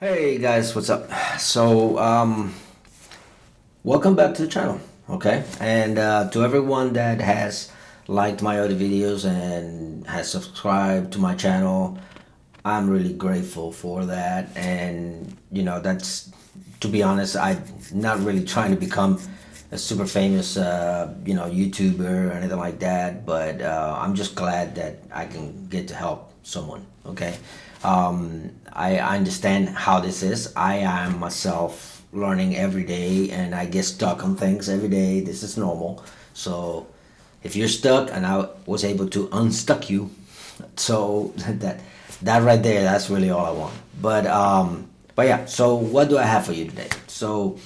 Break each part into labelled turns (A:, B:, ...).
A: Hey guys, what's up? Welcome back to the channel, okay? And to everyone that has liked my other videos and has subscribed to my channel, I'm really grateful for that. And that's, to be honest, I'm not really trying to become a super famous, YouTuber or anything like that. But I'm just glad that I can get to help someone. Okay, I understand how this is. I am myself learning every day, and I get stuck on things every day. This is normal. So if you're stuck, and I was able to unstuck you, so that right there, that's really all I want. But yeah. So what do I have for you today? So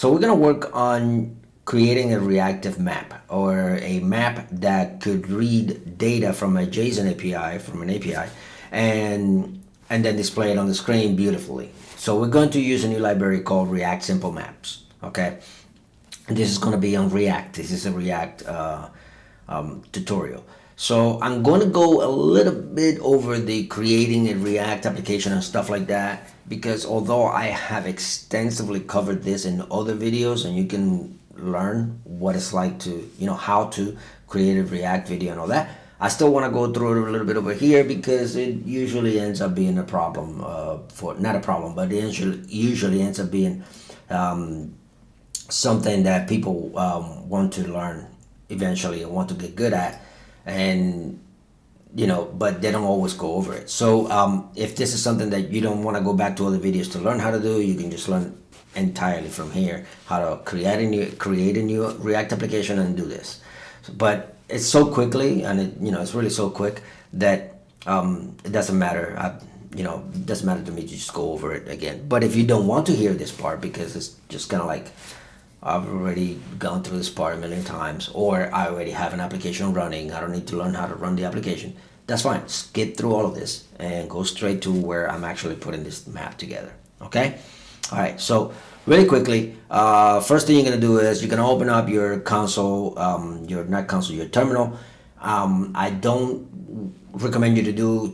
A: we're gonna work on creating a reactive map, or a map that could read data from a JSON API, from an API, and then display it on the screen beautifully. So we're going to use a new library called React Simple Maps. Okay, and this is going to be on React. This is a React tutorial. So I'm going to go a little bit over the creating a React application and stuff like that, because although I have extensively covered this in other videos, and you can learn what it's like to, how to create a React video and all that, I still want to go through it a little bit over here, because it usually ends up being a problem, not a problem, but it usually ends up being something that people want to learn eventually and want to get good at, and but they don't always go over it. So if this is something that you don't want to go back to other videos to learn how to do, you can just learn entirely from here how to create a new React application and do this. But it's so quickly, and it's really so quick that it doesn't matter. It doesn't matter to me to just go over it again. But if you don't want to hear this part, because it's just kind of like, I've already gone through this part a million times, or I already have an application running, I don't need to learn how to run the application, that's fine. Skip through all of this and go straight to where I'm actually putting this map together. Okay? All right, so really quickly, first thing you're gonna do is you're gonna open up your console, your terminal. I don't recommend you to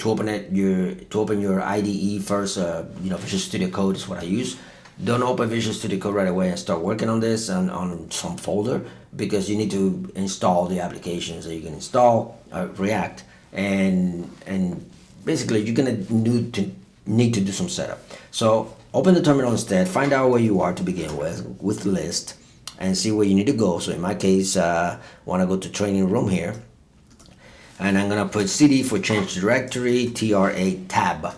A: open your IDE first. Visual Studio Code is what I use. Don't open Visual Studio Code right away and start working on this and on some folder, because you need to install the applications that you can install React, and basically you're gonna need to do some setup. So open the terminal instead, find out where you are to begin with list, and see where you need to go. So in my case, want to go to training room here, and I'm gonna put CD for change directory, TRA tab.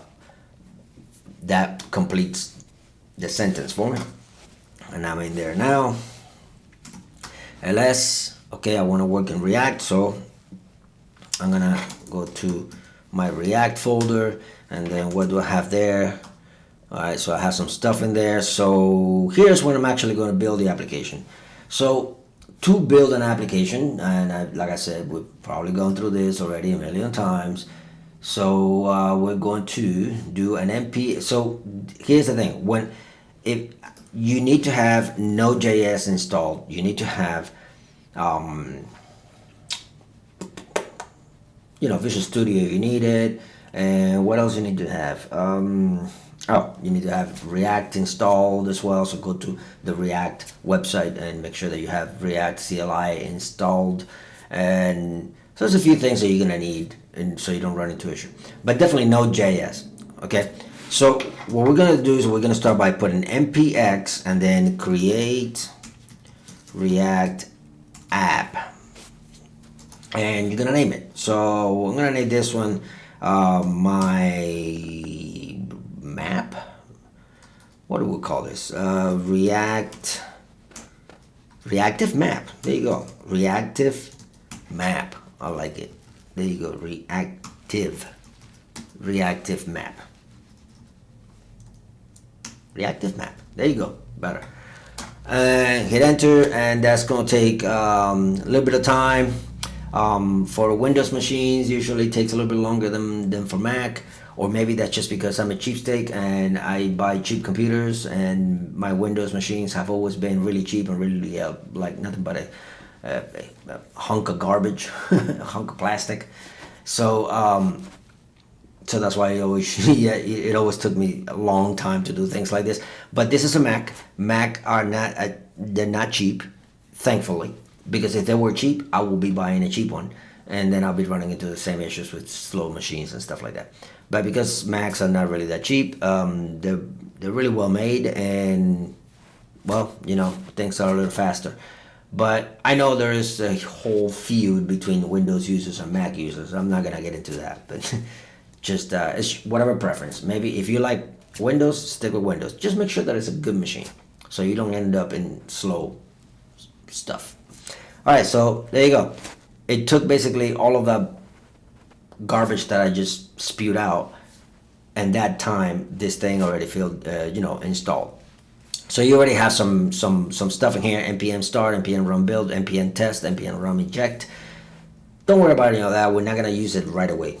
A: That completes the sentence for me, and I'm in there now. ls, okay, I want to work in React, so I'm gonna go to my React folder, and then what do I have there? All right, so I have some stuff in there. So here's when I'm actually going to build the application. So to build an application, and like I said, we've probably gone through this already a million times. So we're going to do an np. So here's the thing: if you need to have Node.js installed, you need to have Visual Studio, you need it, and what else you need to have? You need to have React installed as well. So go to the React website and make sure that you have React CLI installed, and so there's a few things that you're gonna need, and so you don't run into issue. But definitely Node.js. Okay. So what we're gonna do is we're gonna start by putting npx and then create React app, and you're gonna name it. So I'm gonna name this one my map. What do we call this? Reactive map. There you go. Reactive map. I like it. There you go. Reactive map. Reactive map. There you go. Better. And hit enter, and that's gonna take a little bit of time. For Windows machines, usually takes a little bit longer than for Mac, or maybe that's just because I'm a cheapskate and I buy cheap computers, and my Windows machines have always been really cheap and really like nothing but a hunk of garbage, a hunk of plastic. So So that's why yeah, it always took me a long time to do things like this. But this is a Mac. Mac are not they're not cheap, thankfully, because if they were cheap, I will be buying a cheap one, and then I'll be running into the same issues with slow machines and stuff like that. But because Macs are not really that cheap, they're really well made, and well, things are a little faster. But I know there is a whole feud between Windows users and Mac users. I'm not gonna get into that, but just it's whatever preference. Maybe if you like Windows, stick with Windows. Just make sure that it's a good machine, so you don't end up in slow stuff. All right, so there you go. It took basically all of the garbage that I just spewed out, and that time this thing already felt installed. So you already have some stuff in here: npm start, npm run build, npm test, npm run eject. Don't worry about any of that. We're not gonna use it right away.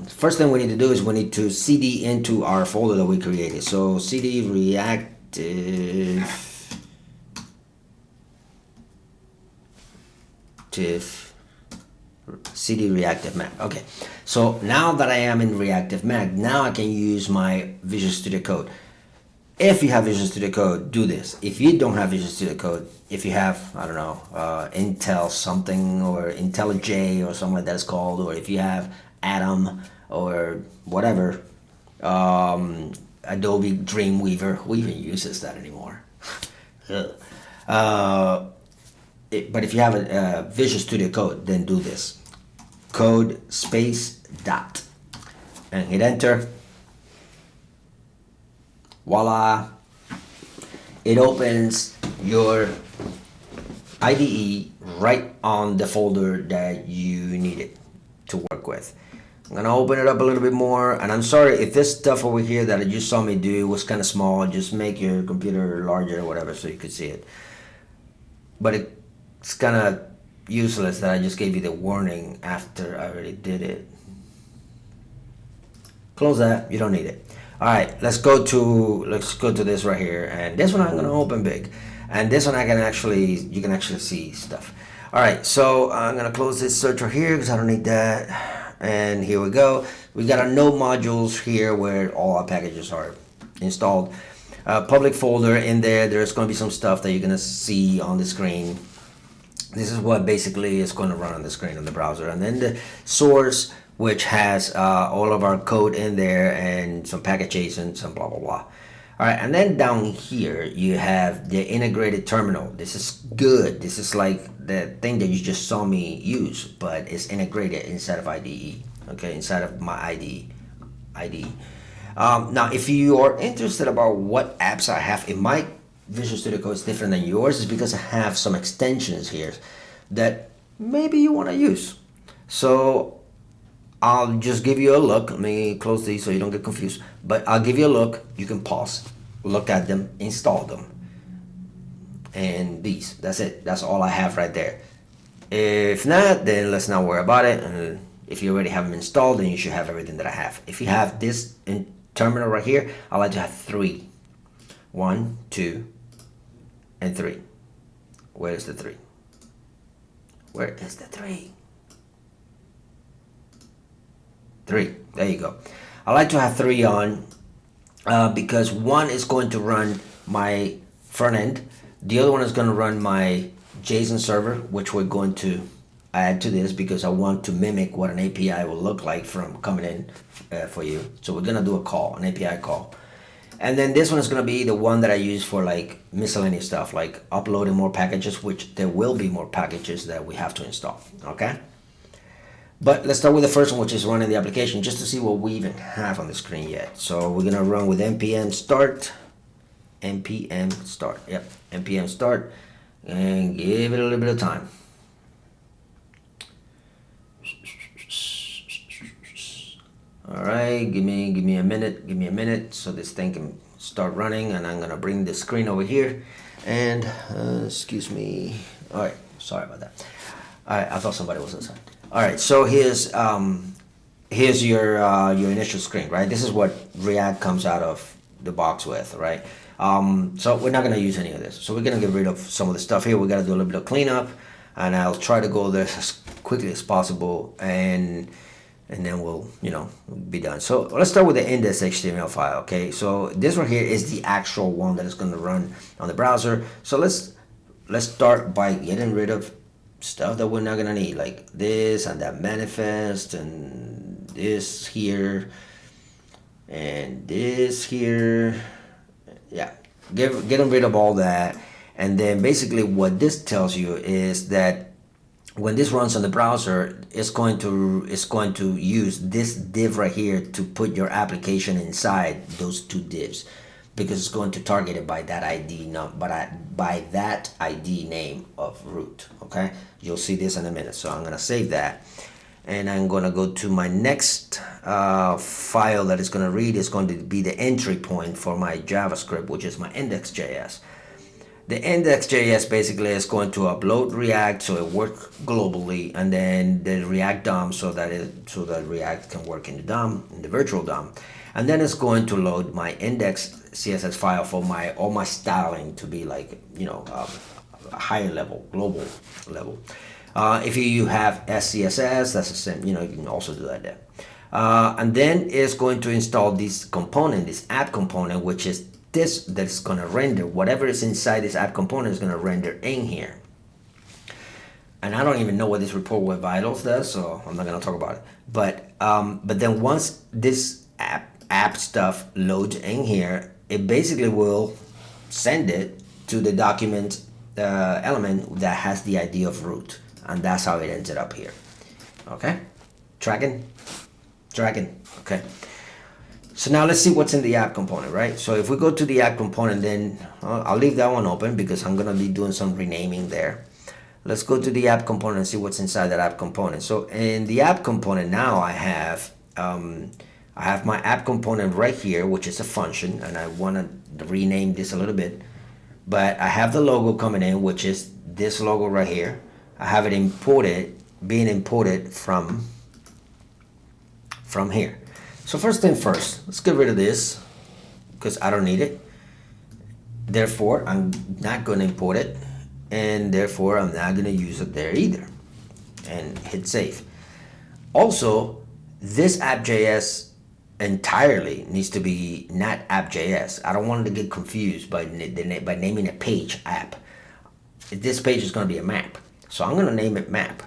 A: First thing we need to do is we need to cd into our folder that we created. So cd reactive cd reactive Mac. Okay, so now that I am in reactive Mac, now I can use my Visual Studio Code. If you have Visual Studio Code, do this. If you don't have Visual Studio Code, if you have, I don't know, Intel something or IntelliJ or something like that is called, or if you have Atom or whatever, Adobe Dreamweaver, who even uses that anymore? But if you have a Visual Studio Code, then do this. Code space dot and hit enter. Voila, it opens your IDE right on the folder that you need it to work with. I'm gonna open it up a little bit more, and I'm sorry if this stuff over here that you saw me do was kind of small. Just make your computer larger or whatever so you could see it. But it's kind of useless that I just gave you the warning after I already did it. Close that, you don't need it. All right, let's go to this right here, and this one I'm gonna open big, and this one you can actually see stuff. All right, so I'm gonna close this search right here because I don't need that, and here we go. We got our node modules here where all our packages are installed. Public folder in there. There's gonna be some stuff that you're gonna see on the screen. This is what basically is going to run on the screen on the browser, and then the source, which has all of our code in there and some package and some blah blah blah. All right, and then down here you have the integrated terminal. This is good. This is like the thing that you just saw me use, but it's integrated inside of IDE. Okay, inside of my IDE. Now, if you are interested about what apps I have in my Visual Studio Code is different than yours, is because I have some extensions here that maybe you want to use. So I'll just give you a look. Let me close these so you don't get confused. But I'll give you a look. You can pause, look at them, install them. And these, that's it. That's all I have right there. If not, then let's not worry about it. And if you already have them installed, then you should have everything that I have. If you have this in terminal right here, I like to have 3. 1, 2, and 3. Where is the 3? Where is the 3? 3. There you go. I like to have 3 on because one is going to run my front end. The other one is going to run my JSON server, which we're going to add to this because I want to mimic what an API will look like from coming in for you. So we're going to do a call, an API call. And then this one is going to be the one that I use for like miscellaneous stuff, like uploading more packages, which there will be more packages that we have to install, okay? But let's start with the first one, which is running the application, just to see what we even have on the screen yet. So we're going to run with npm start, yep, npm start, and give it a little bit of time. All right, give me a minute so this thing can start running, and I'm gonna bring the screen over here. And excuse me. All right, sorry about that. All right, I thought somebody was inside. All right, so here's your initial screen, right? This is what React comes out of the box with, right? So we're not gonna use any of this. So we're gonna get rid of some of the stuff here. We gotta do a little bit of cleanup, and I'll try to go there as quickly as possible. And and then we'll be done. So let's start with the index.html file. Okay, so this right here is the actual one that is going to run on the browser. So let's start by getting rid of stuff that we're not gonna need, like this and that manifest and this here and this here. Yeah, getting rid of all that. And then basically what this tells you is that when this runs on the browser, it's going to use this div right here to put your application inside those two divs, because it's going to target it by that ID by that ID name of root. Okay, you'll see this in a minute. So I'm gonna save that, and I'm gonna go to my next file that is gonna read. Is going to be the entry point for my JavaScript, which is my index.js. The index.js basically is going to upload React so it works globally, and then the React DOM so that React can work in the DOM, in the virtual DOM, and then it's going to load my index CSS file for all my styling to be like a higher level, global level. If you have SCSS, that's the same. You can also do that there. And then it's going to install this component, this app component, which is this that's going to render whatever is inside this app component is going to render in here. And I don't even know what this report with vitals does, so I'm not going to talk about it. But then once this app stuff loads in here, it basically will send it to the document element that has the ID of root, and that's how it ended up here. Okay, tracking. Okay. So now let's see what's in the app component, right? So if we go to the app component, then I'll leave that one open because I'm gonna be doing some renaming there. Let's go to the app component and see what's inside that app component. So in the app component now I have my app component right here, which is a function, and I wanna rename this a little bit. But I have the logo coming in, which is this logo right here. I have it being imported from here. So first thing first, let's get rid of this because I don't need it. Therefore, I'm not going to import it, and therefore I'm not going to use it there either. And hit save. Also, this app.js entirely needs to be not app.js. I don't want it to get confused by naming a page app. This page is going to be a map. So I'm going to name it map.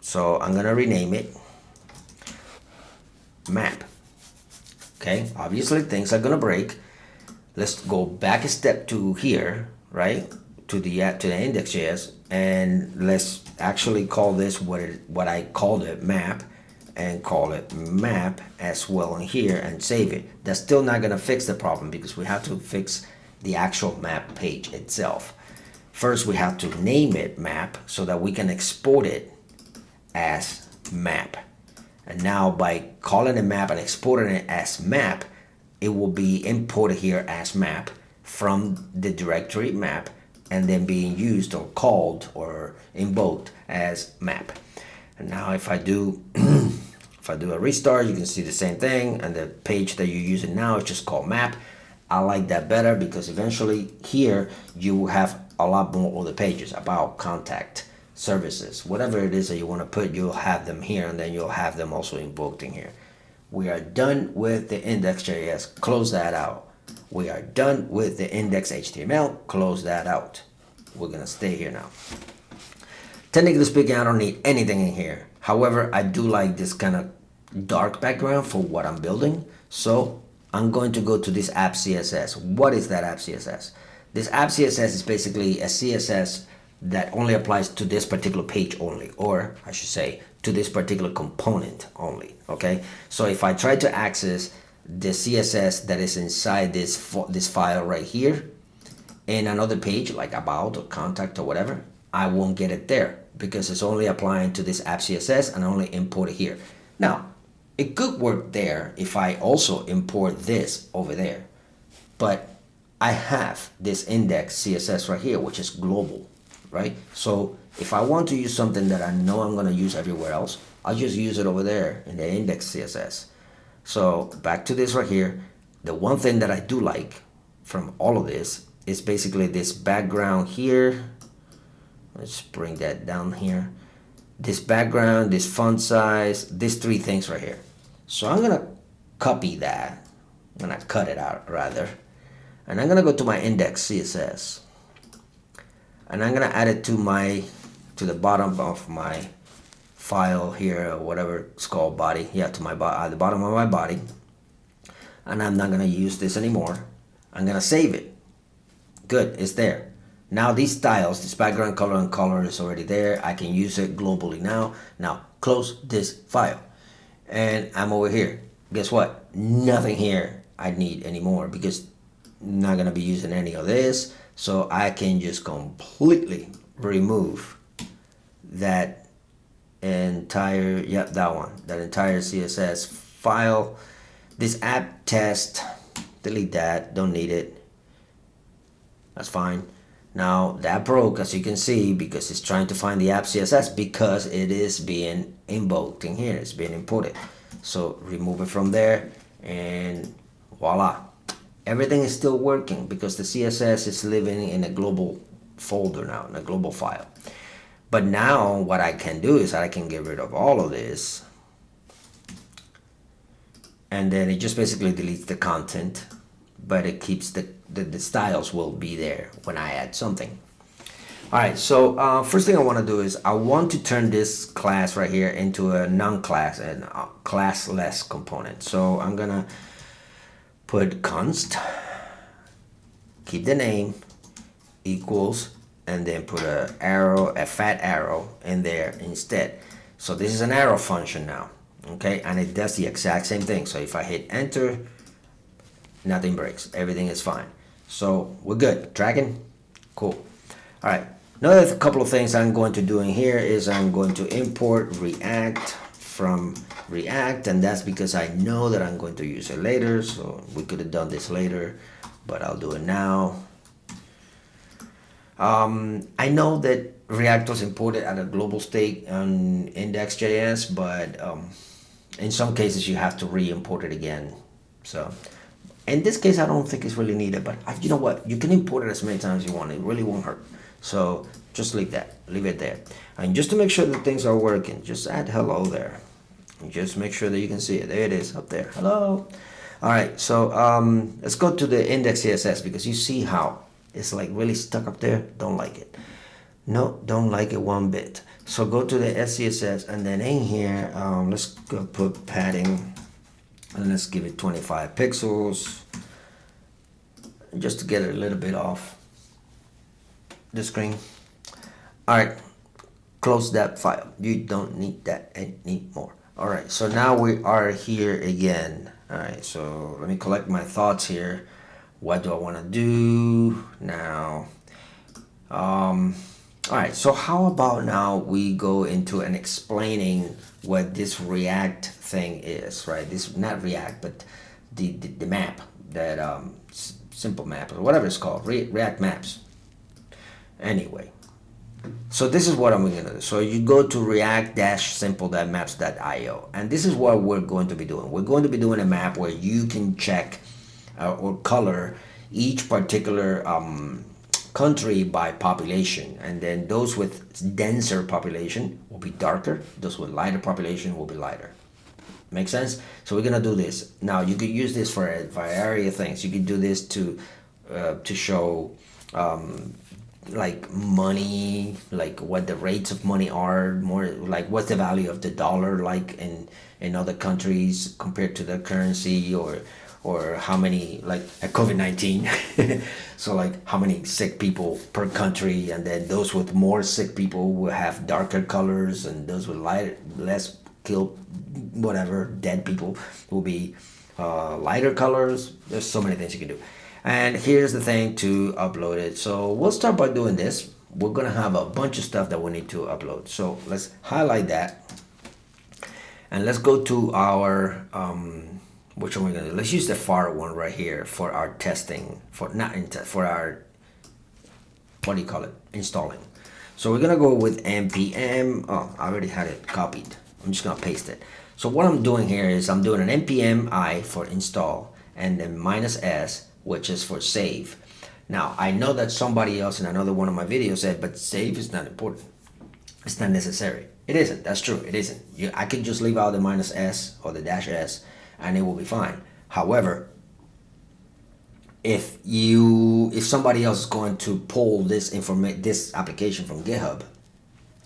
A: So I'm going to rename it map. Okay, obviously things are gonna break. Let's go back a step to here, right? To the index.js, and let's actually call this what I called it, map, and call it map as well in here and save it. That's still not gonna fix the problem because we have to fix the actual map page itself. First, we have to name it map so that we can export it as map. And now by calling it map and exporting it as map, it will be imported here as map from the directory map, and then being used or called or invoked as map. And now if I do a restart, you can see the same thing, and the page that you're using now is just called map. I like that better because eventually here you will have a lot more other pages about contact, services, whatever it is that you want to put, you'll have them here, and then you'll have them also invoked in here. We are done with the index.js. Close that out. We are done with the index.html. Close that out. We're gonna stay here now. Technically speaking, I don't need anything in here. However, I do like this kind of dark background for what I'm building. So I'm going to go to this app CSS. What is that app CSS? This app CSS is basically a CSS that only applies to this particular page only, or I should say to this particular component only. Okay, so if I try to access the CSS that is inside this file right here in another page like about or contact or whatever, I won't get it there because it's only applying to this app CSS and only import it here. Now it could work there if I also import this over there, but I have this index CSS right here, which is global, right? So if I want to use something that I know I'm going to use everywhere else, I'll just use it over there in the index CSS. So back to this right here. The one thing that I do like from all of this is basically this background here. Let's bring that down here. this background, this font size, these three things right here. So I'm gonna copy that. I'm gonna cut it out rather. And I'm gonna go to my index CSS. And I'm gonna add it to the bottom of my file here, or whatever it's called, body. Yeah, to my the bottom of my body. And I'm not gonna use this anymore. I'm gonna save it. Good, it's there. Now these styles, this background color and color is already there. I can use it globally now. Now close this file. And I'm over here. Guess what? Nothing here I need anymore because I'm not gonna be using any of this. So I can just completely remove that entire, that entire CSS file. This app test, delete that, don't need it. That's fine. Now that broke, as you can see, because it's trying to find the app CSS because it is being invoked in here, it's being imported. So remove it from there and voila. Everything is still working because the CSS is living in a global folder now, in a global file. But now what I can do is I can get rid of all of this. And then it just basically deletes the content, but it keeps the styles will be there when I add something. All right, so first thing I want to do is I want to turn this class right here into a non-class and classless component. So I'm gonna put const, keep the name, equals, and then put a fat arrow in there instead. So this is an arrow function now, okay? And it does the exact same thing. So if I hit enter, nothing breaks, everything is fine. So we're good, tracking, cool. All right, another couple of things I'm going to do in here is I'm going to import React from React, and that's because I know that I'm going to use it later. So we could have done this later, but I'll do it now. I know that React was imported at a global state on index.js, but in some cases you have to re-import it again. So in this case, I don't think it's really needed, but you know what? You can import it as many times as you want. It really won't hurt. So just leave it there. And just to make sure that things are working, just add hello there. And just make sure that you can see it. There it is up there. Hello. All right. So let's go to the index CSS because you see how it's like really stuck up there. Don't like it. No, don't like it one bit. So go to the SCSS and then in here, let's go put padding and let's give it 25 pixels just to get it a little bit off the screen. All right, close that file. You don't need that anymore. All right, so now we are here again. All right, so let me collect my thoughts here. What do I want to do now? All right, so how about now we go into and explaining what this React thing is, right? This, not React, but the map, that simple map or whatever it's called, React maps. Anyway, so this is what I'm gonna do. So you go to react-simple.maps.io, and this is what we're going to be doing. We're going to be doing a map where you can check or color each particular country by population, and then those with denser population will be darker, those with lighter population will be lighter. Make sense? So we're gonna do this. Now you could use this for a variety of things. You could do this to show like money, like what the rates of money are, more like what's the value of the dollar like in other countries compared to the currency, or how many, like at COVID-19 so like how many sick people per country, and then those with more sick people will have darker colors, and those with less killed, whatever, dead people will be lighter colors. There's so many things you can do. And here's the thing to upload it. So we'll start by doing this. We're gonna have a bunch of stuff that we need to upload. So let's highlight that and let's go to our which one we're gonna do. Let's use the far one right here for our testing, for our, what do you call it, installing. So we're gonna go with npm. Oh, I already had it copied. I'm just gonna paste it. So what I'm doing here is I'm doing an npm I for install, and then -s, which is for save. Now I know that somebody else in another one of my videos said, but save is not important. It's not necessary. It isn't. That's true. It isn't. I could just leave out the -s or the -s, and it will be fine. However, if somebody else is going to pull this application from GitHub,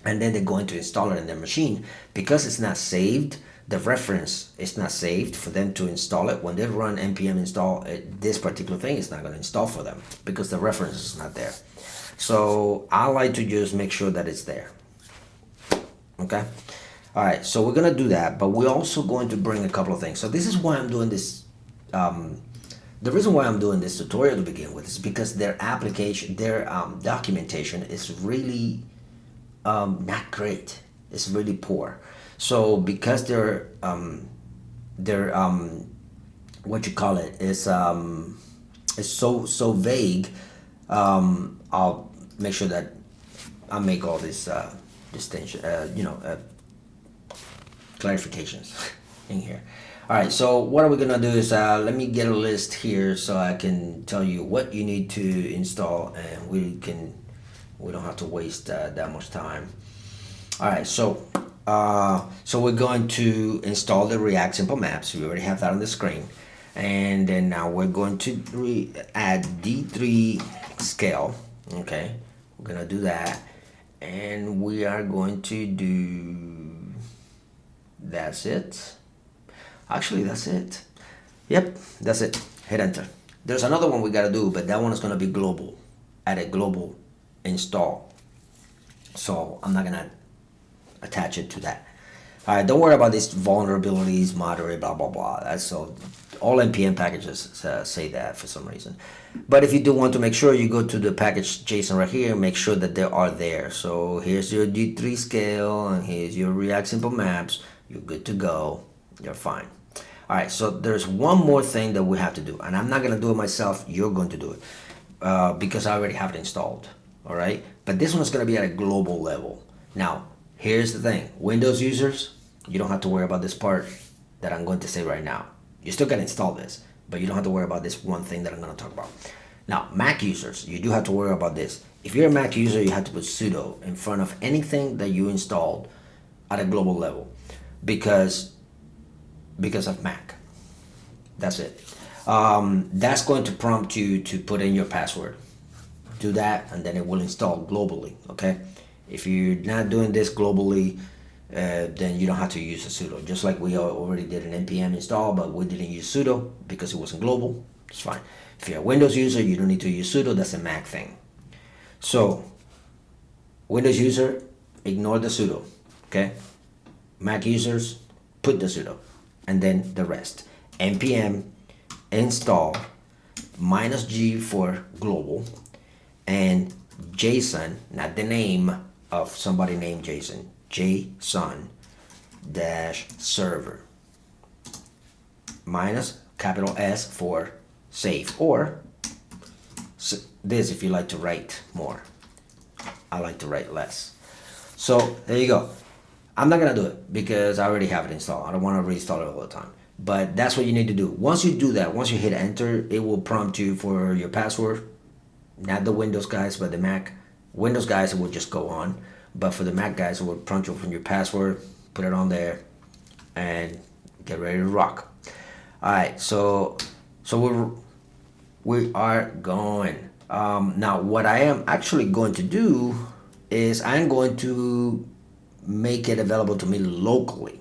A: and then they're going to install it in their machine, because it's not saved, the reference is not saved for them to install it. When they run npm install, this particular thing is not going to install for them because the reference is not there. So I like to just make sure that it's there. Okay. All right. So we're going to do that, but we're also going to bring a couple of things. So this is why I'm doing this. The reason why I'm doing this tutorial to begin with is because their application, their documentation is really not great. It's really poor. So because they're what you call it is so vague, I'll make sure that I make all this distinction, clarifications in here. All right, so what are we gonna do is let me get a list here so I can tell you what you need to install, and we don't have to waste that much time. All right, so we're going to install the React Simple Maps. We already have that on the screen, and then now we're going to add D3 scale. Okay, we're gonna do that, and we are going to do. That's it. Actually, that's it. Yep, that's it. Hit enter. There's another one we gotta do, but that one is gonna be global. Add a global install. So I'm not gonna attach it to that. All right, don't worry about these vulnerabilities, moderate, blah blah blah. That's all npm packages say that for some reason. But if you do want to make sure, you go to the package JSON right here, make sure that they are there. So here's your D3 scale, and here's your React Simple Maps. You're good to go. You're fine. All right, so there's one more thing that we have to do, and I'm not gonna do it myself. You're going to do it because I already have it installed. All right, but this one is gonna be at a global level. Now, here's the thing: Windows users, you don't have to worry about this part that I'm going to say right now. You still gotta install this, but you don't have to worry about this one thing that I'm gonna talk about. Now, Mac users, you do have to worry about this. If you're a Mac user, you have to put sudo in front of anything that you installed at a global level because of Mac. That's it. That's going to prompt you to put in your password. Do that, and then it will install globally. Okay. If you're not doing this globally, then you don't have to use a sudo. Just like we already did an npm install, but we didn't use sudo because it wasn't global. It's fine. If you're a Windows user, you don't need to use sudo. That's a Mac thing. So, Windows user, ignore the sudo. Okay. Mac users, put the sudo, and then the rest. npm install -g for global, and JSON, not the name of somebody named Jason, JSON dash server minus capital S for save, or this if you like to write more. I like to write less. So there you go. I'm not gonna do it because I already have it installed. I don't want to reinstall it all the time. But that's what you need to do. Once you do that, once you hit enter, it will prompt you for your password. Not the Windows guys, but the Mac. Windows guys, it will just go on. But for the Mac guys, it will prompt you for your password. Put it on there, and get ready to rock. All right, so we are going. Now, what I am actually going to do is I'm going to make it available to me locally.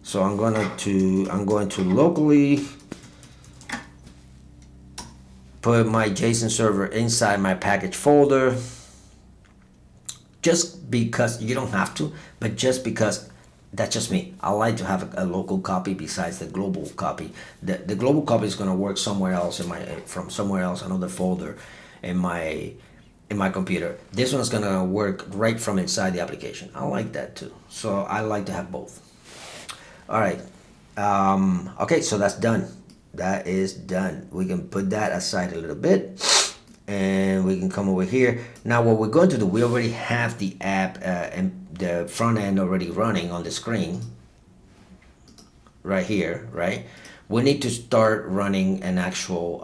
A: So I'm going to locally put my JSON server inside my package folder, just because you don't have to, but just because that's just me. I like to have a local copy besides the global copy. The global copy is going to work somewhere else from somewhere else, another folder in my computer. This one's going to work right from inside the application. I like that too. So I like to have both. All right. Okay, so that's done. That is done. We can put that aside a little bit, and we can come over here. Now what we're going to do, we already have the app and the front end already running on the screen right here, right? We need to start running an actual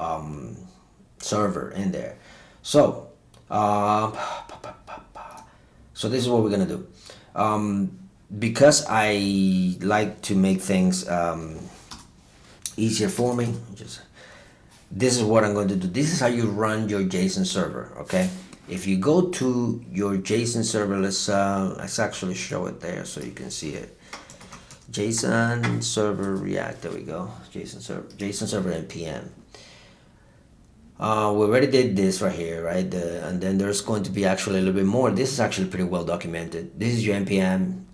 A: So this is what we're gonna do. Because I like to make things easier for me, this is what I'm going to do. This is how you run your JSON server, okay? If you go to your JSON server, let's actually show it there so you can see it. JSON server React, there we go. JSON server npm. We already did this right here, right? And then there's going to be actually a little bit more. This is actually pretty well documented. This is your npm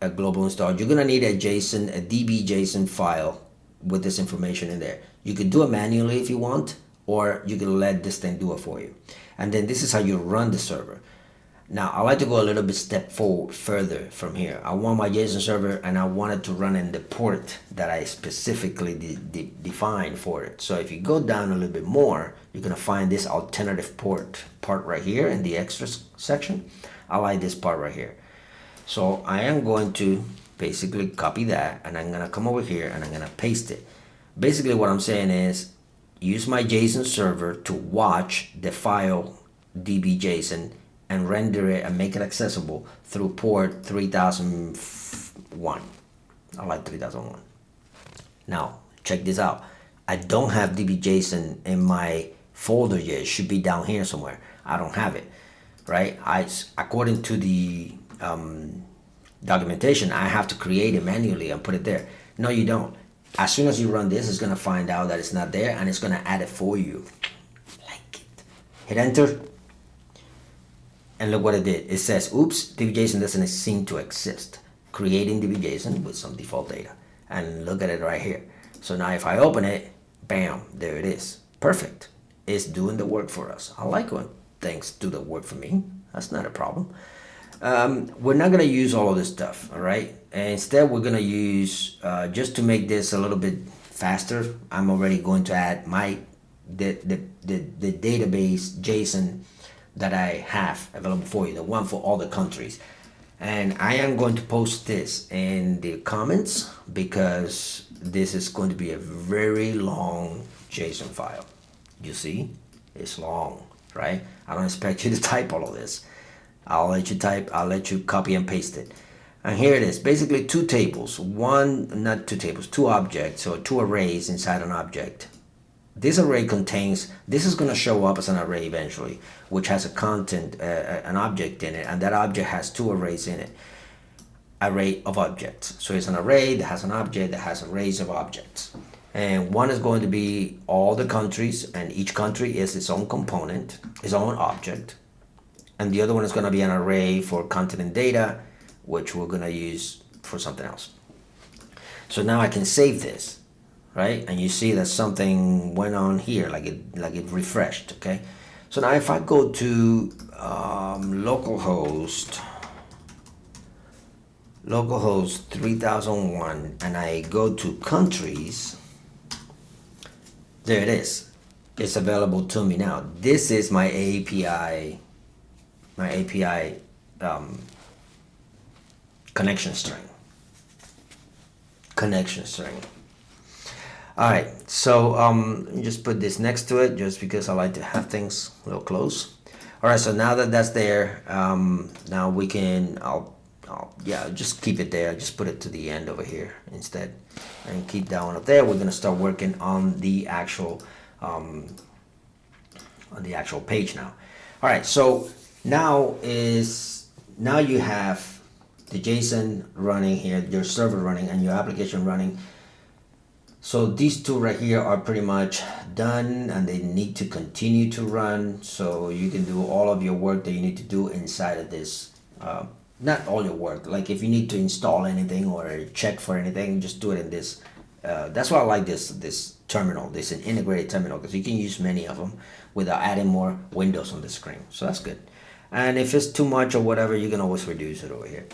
A: a global install. You're gonna need a db.json file with this information in there. You could do it manually if you want, or you can let this thing do it for you. And then this is how you run the server. Now, I like to go a little bit further from here. I want my JSON server and I want it to run in the port that I specifically defined for it. So if you go down a little bit more, you're gonna find this alternative part right here in the extras section. I like this part right here. So I am going to basically copy that and I'm gonna come over here and I'm gonna paste it. Basically what I'm saying is use my JSON server to watch the file db.json and render it and make it accessible through port 3001. I like 3001. Now, check this out. I don't have db.json in my folder yet. It should be down here somewhere. I don't have it, right? According to the documentation, I have to create it manually and put it there. No, you don't. As soon as you run this, it's gonna find out that it's not there and it's gonna add it for you. Like it. Hit enter. And look what it did. It says, oops, db.json doesn't seem to exist. Creating db.json with some default data. And look at it right here. So now if I open it, bam, there it is. Perfect. It's doing the work for us. I like when things do the work for me. That's not a problem. We're not gonna use all of this stuff, all right? And instead, we're gonna use, just to make this a little bit faster, I'm already going to add the database JSON that I have available for you, the one for all the countries. And I am going to post this in the comments because this is going to be a very long JSON file. You see, it's long, right? I don't expect you to type all of this. I'll let you type, I'll let you copy and paste it. And here it is, basically two tables, two objects or two arrays inside an object. This array contains, this is gonna show up as an array eventually, which has a content, an object in it, and that object has two arrays in it. Array of objects. So it's an array that has an object that has arrays of objects. And one is going to be all the countries, and each country is its own component, its own object. And the other one is going to be an array for content and data, which we're going to use for something else. So now I can save this, right? And you see that something went on here, like it refreshed, okay? So now if I go to localhost 3001 and I go to countries, there it is. It's available to me now. This is my API connection string. All right, so let me just put this next to it just because I like to have things a little close. All right, so now that that's there, now we can, yeah, just keep it there. Just put it to the end over here instead and keep that one up there. We're gonna start working on the actual page now. All right, so now you have the JSON running here, your server running and your application running. So these two right here are pretty much done and they need to continue to run. So you can do all of your work that you need to do inside of this. Not all your work, like if you need to install anything or check for anything, just do it in this. That's why I like this terminal, this an integrated terminal, because you can use many of them without adding more windows on the screen. So that's good. And if it's too much or whatever, you can always reduce it over here.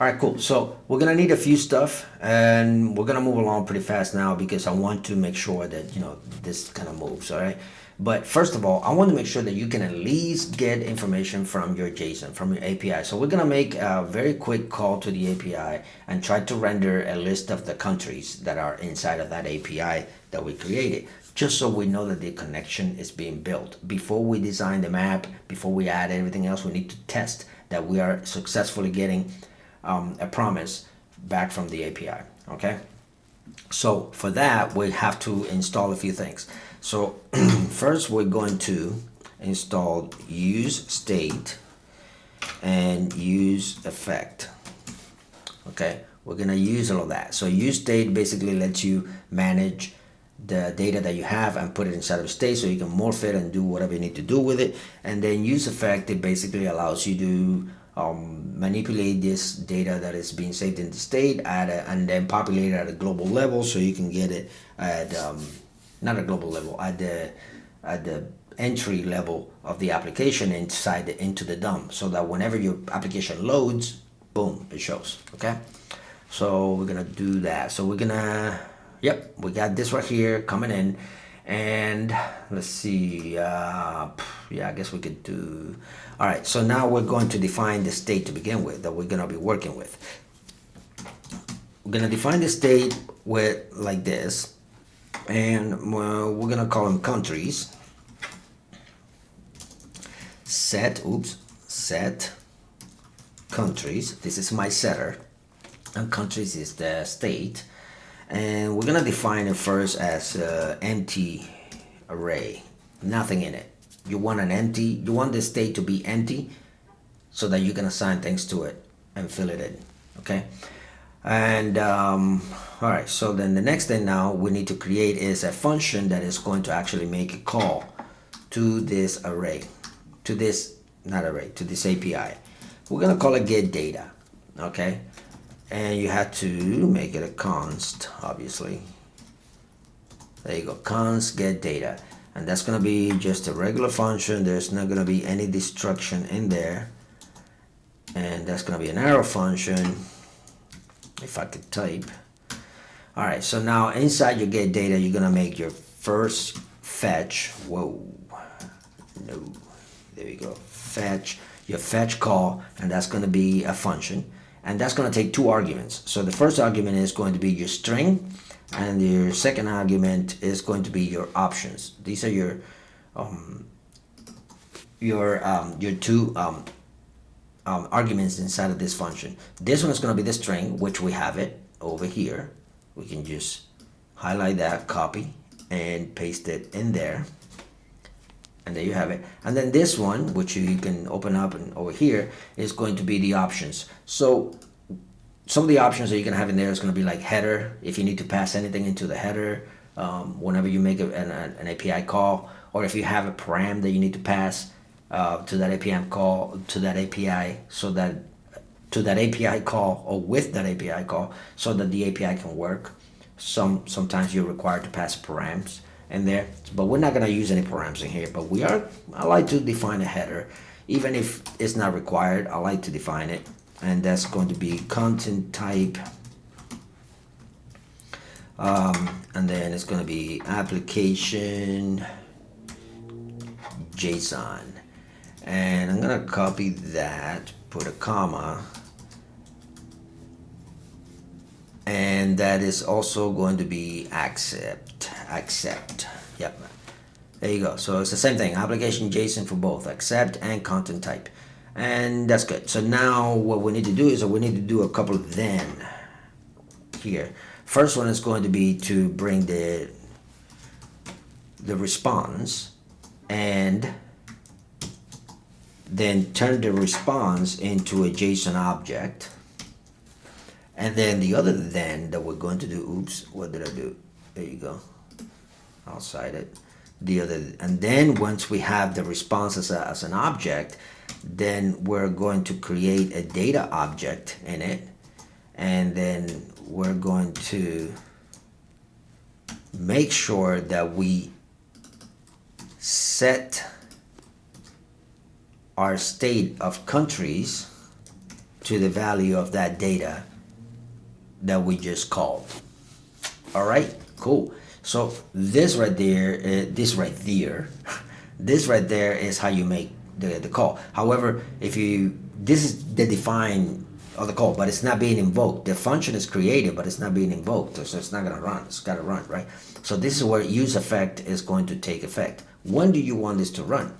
A: All right, cool. So we're gonna need a few stuff and we're gonna move along pretty fast now because I want to make sure that, you know, this kind of moves, all right? But first of all, I want to make sure that you can at least get information from your JSON, from your API. So we're gonna make a very quick call to the API and try to render a list of the countries that are inside of that API that we created, just so we know that the connection is being built. Before we design the map, before we add everything else, we need to test that we are successfully getting a promise back from the API. Okay, so for that we have to install a few things. So first we're going to install use state and use effect. Okay, we're gonna use all of that. So use state basically lets you manage the data that you have and put it inside of a state so you can morph it and do whatever you need to do with it. And then use effect, it basically allows you to manipulate this data that is being saved in the state and then populate it at a global level so you can get it at not a global level, at the entry level of the application into the DOM, so that whenever your application loads, boom, it shows. Okay, so we're gonna do that. So we're gonna, yep, we got this right here coming in, and let's see, yeah, I guess we could do, all right, so now we're going to define the state to begin with that we're gonna be working with. We're gonna define the state with like this, and we're gonna call them countries. Set countries. This is my setter, and countries is the state, and we're gonna define it first as empty array, nothing in it. You want the state to be empty so that you can assign things to it and fill it in. Okay, and all right, so then the next thing now we need to create is a function that is going to actually make a call to this array, to this API. We're gonna call it get data. Okay, and you have to make it a const, obviously. There you go, const get data, and that's gonna be just a regular function. There's not gonna be any destruction in there, and that's gonna be an arrow function, if I could type. All right, so now inside your get data, you're gonna make your first fetch. Whoa, no. There you go, fetch, your fetch call, and that's going to be a function, and that's going to take two arguments. So the first argument is going to be your string, and your second argument is going to be your options. These are your two arguments inside of this function. This one is going to be the string, which we have it over here. We can just highlight that, copy, and paste it in there. And there you have it. And then this one, which you can open up and over here, is going to be the options. So some of the options that you can have in there is going to be like header, if you need to pass anything into the header whenever you make an API call, or if you have a param that you need to pass to that API call, to that API, so that to that API call, or with that API call, so that the API can work. Sometimes you're required to pass params in there, but we're not going to use any params in here. But I like to define a header, even if it's not required. I like to define it, and that's going to be content type, and then it's going to be application JSON, and I'm going to copy that, put a comma, and that is also going to be accept. Yep, there you go. So it's the same thing, application JSON for both accept and content type, and that's good. So now what we need to do is we need to do a couple of then here. First one is going to be to bring the response, and then turn the response into a JSON object. And then the other then that we're going to do, oops, what did I do? There you go, outside it. The other, and then once we have the response as an object, then we're going to create a data object in it, and then we're going to make sure that we set our state of countries to the value of that data that we just called. All right, cool. So this right there is how you make the call. However, this is the define of the call, but it's not being invoked. The function is created, but it's not being invoked, so it's not gonna run. It's gotta run, right? So this is where use effect is going to take effect. When do you want this to run?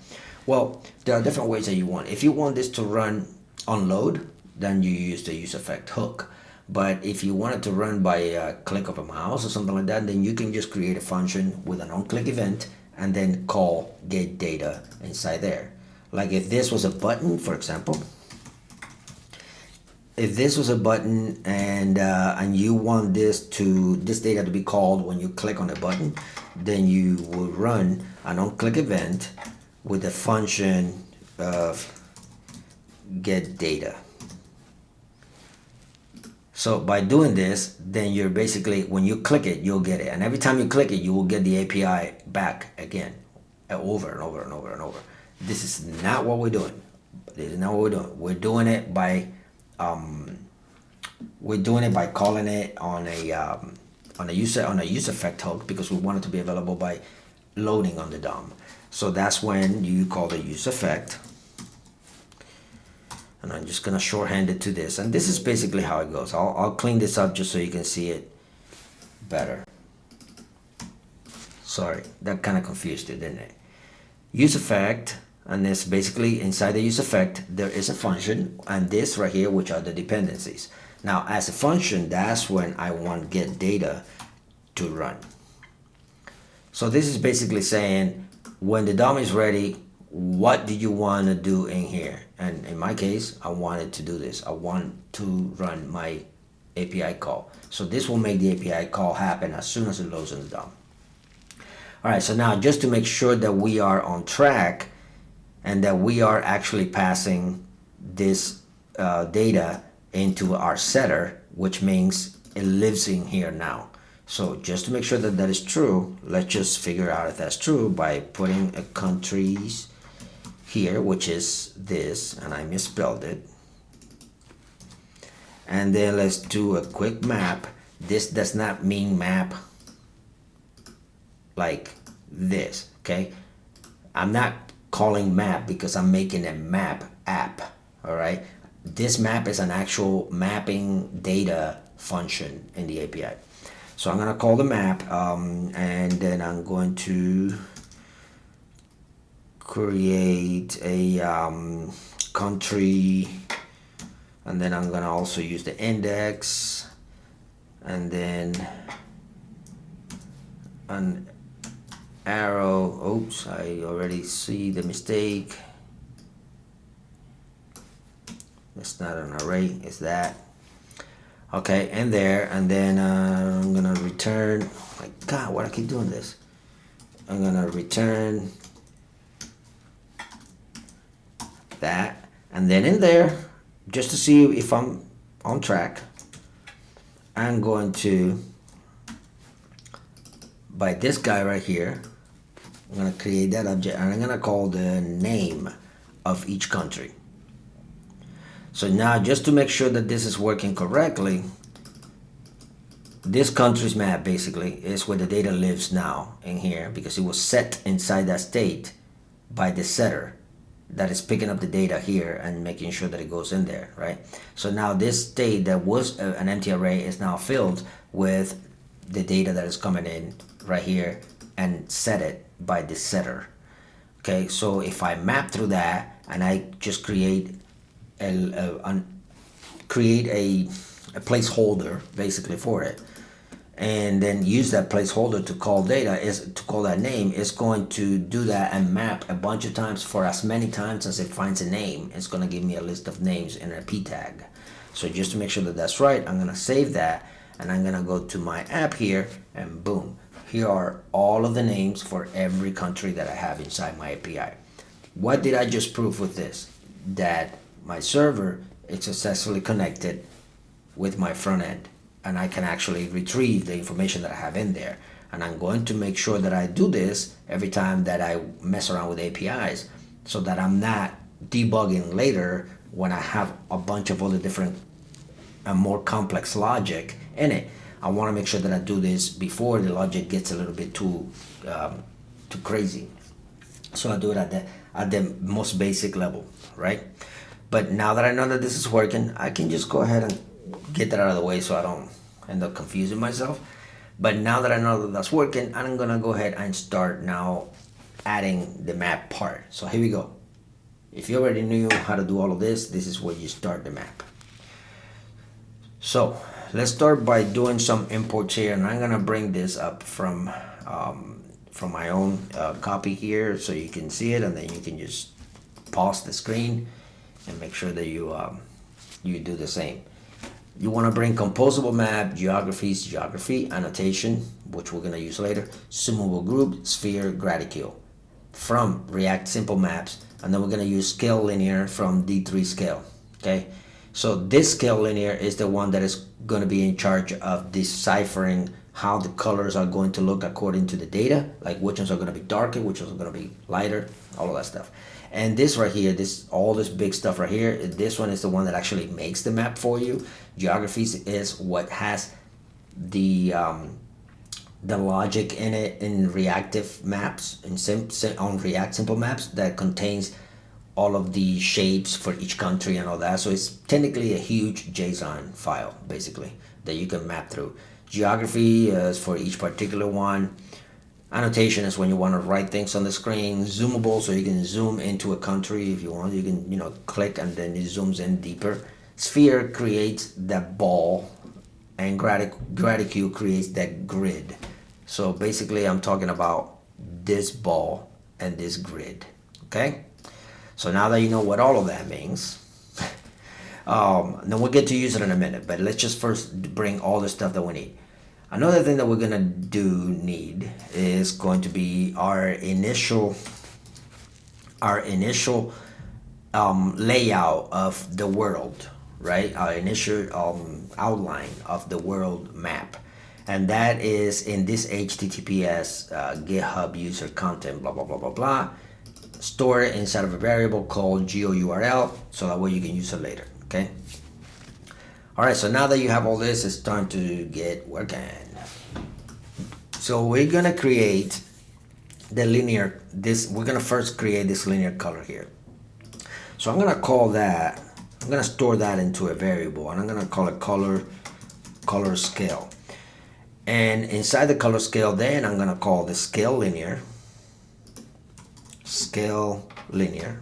A: Well, there are different ways that you want. If you want this to run unload, then you use the use effect hook. But if you want it to run by a click of a mouse or something like that, then you can just create a function with an on-click event and then call get data inside there. Like if this was a button, for example, if this was a button and you want this data to be called when you click on a button, then you will run an on-click event with the function of get data. So by doing this, then you're basically, when you click it, you'll get it. And every time you click it, you will get the API back again, over and over and over and over. This is not what we're doing. This is not what we're doing. We're doing it by calling it on a use effect hook, because we want it to be available by loading on the DOM. So that's when you call the use effect. And I'm just gonna shorthand it to this, and this is basically how it goes. I'll clean this up just so you can see it better. Sorry, that kind of confused you, didn't it? Use effect, and this basically inside the use effect there is a function, and this right here, which are the dependencies. Now as a function, that's when I want get data to run. So this is basically saying when the DOM is ready, what do you want to do in here? And in my case, I wanted to do this. I want to run my API call. So this will make the API call happen as soon as it loads in the DOM. All right, so now just to make sure that we are on track and that we are actually passing this data into our setter, which means it lives in here now. So just to make sure that that is true, let's just figure out if that's true by putting a countries here, which is this, and I misspelled it. And then let's do a quick map. This does not mean map like this, okay? I'm not calling map because I'm making a map app, all right? This map is an actual mapping data function in the API. So I'm gonna call the map, and then I'm going to create a country, and then I'm gonna also use the index, and then an arrow. Oops, I already see the mistake. It's not an array, it's that. Okay, and there, and then I'm gonna return. Oh my God, why do I keep doing this? I'm gonna return that, and then in there, just to see if I'm on track, I'm going to, by this guy right here, I'm gonna create that object, and I'm gonna call the name of each country. So now, just to make sure that this is working correctly, this country's map basically is where the data lives now in here, because it was set inside that state by the setter that is picking up the data here and making sure that it goes in there, right? So now this state that was an empty array is now filled with the data that is coming in right here and set it by the setter. Okay, so if I map through that and I just create a placeholder basically for it, and then use that placeholder to call data, is to call that name, is going to do that and map a bunch of times for as many times as it finds a name. It's going to give me a list of names in a p tag. So just to make sure that that's right, I'm going to save that, and I'm going to go to my app here, and boom, here are all of the names for every country that I have inside my API. What did I just prove with this? That my server is successfully connected with my front end, and I can actually retrieve the information that I have in there. And I'm going to make sure that I do this every time that I mess around with APIs, so that I'm not debugging later when I have a bunch of other different and more complex logic in it. I want to make sure that I do this before the logic gets a little bit too crazy. So I do it at the most basic level, right? But now that I know that this is working, I can just go ahead and get that out of the way so I don't end up confusing myself. But now that I know that that's working, I'm gonna go ahead and start now adding the map part. So here we go. If you already knew how to do all of this, this is where you start the map. So let's start by doing some imports here, and I'm gonna bring this up from my own copy here so you can see it, and then you can just pause the screen and make sure that you do the same. You want to bring composable map, geographies, geography, annotation, which we're gonna use later, zoomable group, sphere, graticule from React Simple Maps, and then we're gonna use scale linear from D3 scale. Okay, so this scale linear is the one that is going to be in charge of deciphering how the colors are going to look according to the data, like which ones are going to be darker, which ones are going to be lighter, all of that stuff. And this right here, all this big stuff right here, this one is the one that actually makes the map for you. Geographies is what has the logic in it in reactive maps, on React Simple Maps, that contains all of the shapes for each country and all that. So it's technically a huge JSON file, basically, that you can map through. Geography is for each particular one. Annotation is when you want to write things on the screen. Zoomable, so you can zoom into a country if you want. You can, click and then it zooms in deeper. Sphere creates that ball, and graticule creates that grid. So basically, I'm talking about this ball and this grid. Okay. So now that you know what all of that means, then we'll get to use it in a minute, but let's just first bring all the stuff that we need. Another thing that we're gonna need is going to be our initial layout of the world, right? Our initial outline of the world map. And that is in this HTTPS GitHub user content, blah, blah, blah, blah, blah. Store it inside of a variable called geo.id, so that way you can use it later. Okay. All right. So now that you have all this, it's time to get working. So we're gonna create the linear. We're gonna first create this linear color here. So I'm gonna call that. I'm gonna store that into a variable, and I'm gonna call it color scale. And inside the color scale, then I'm gonna call the scale linear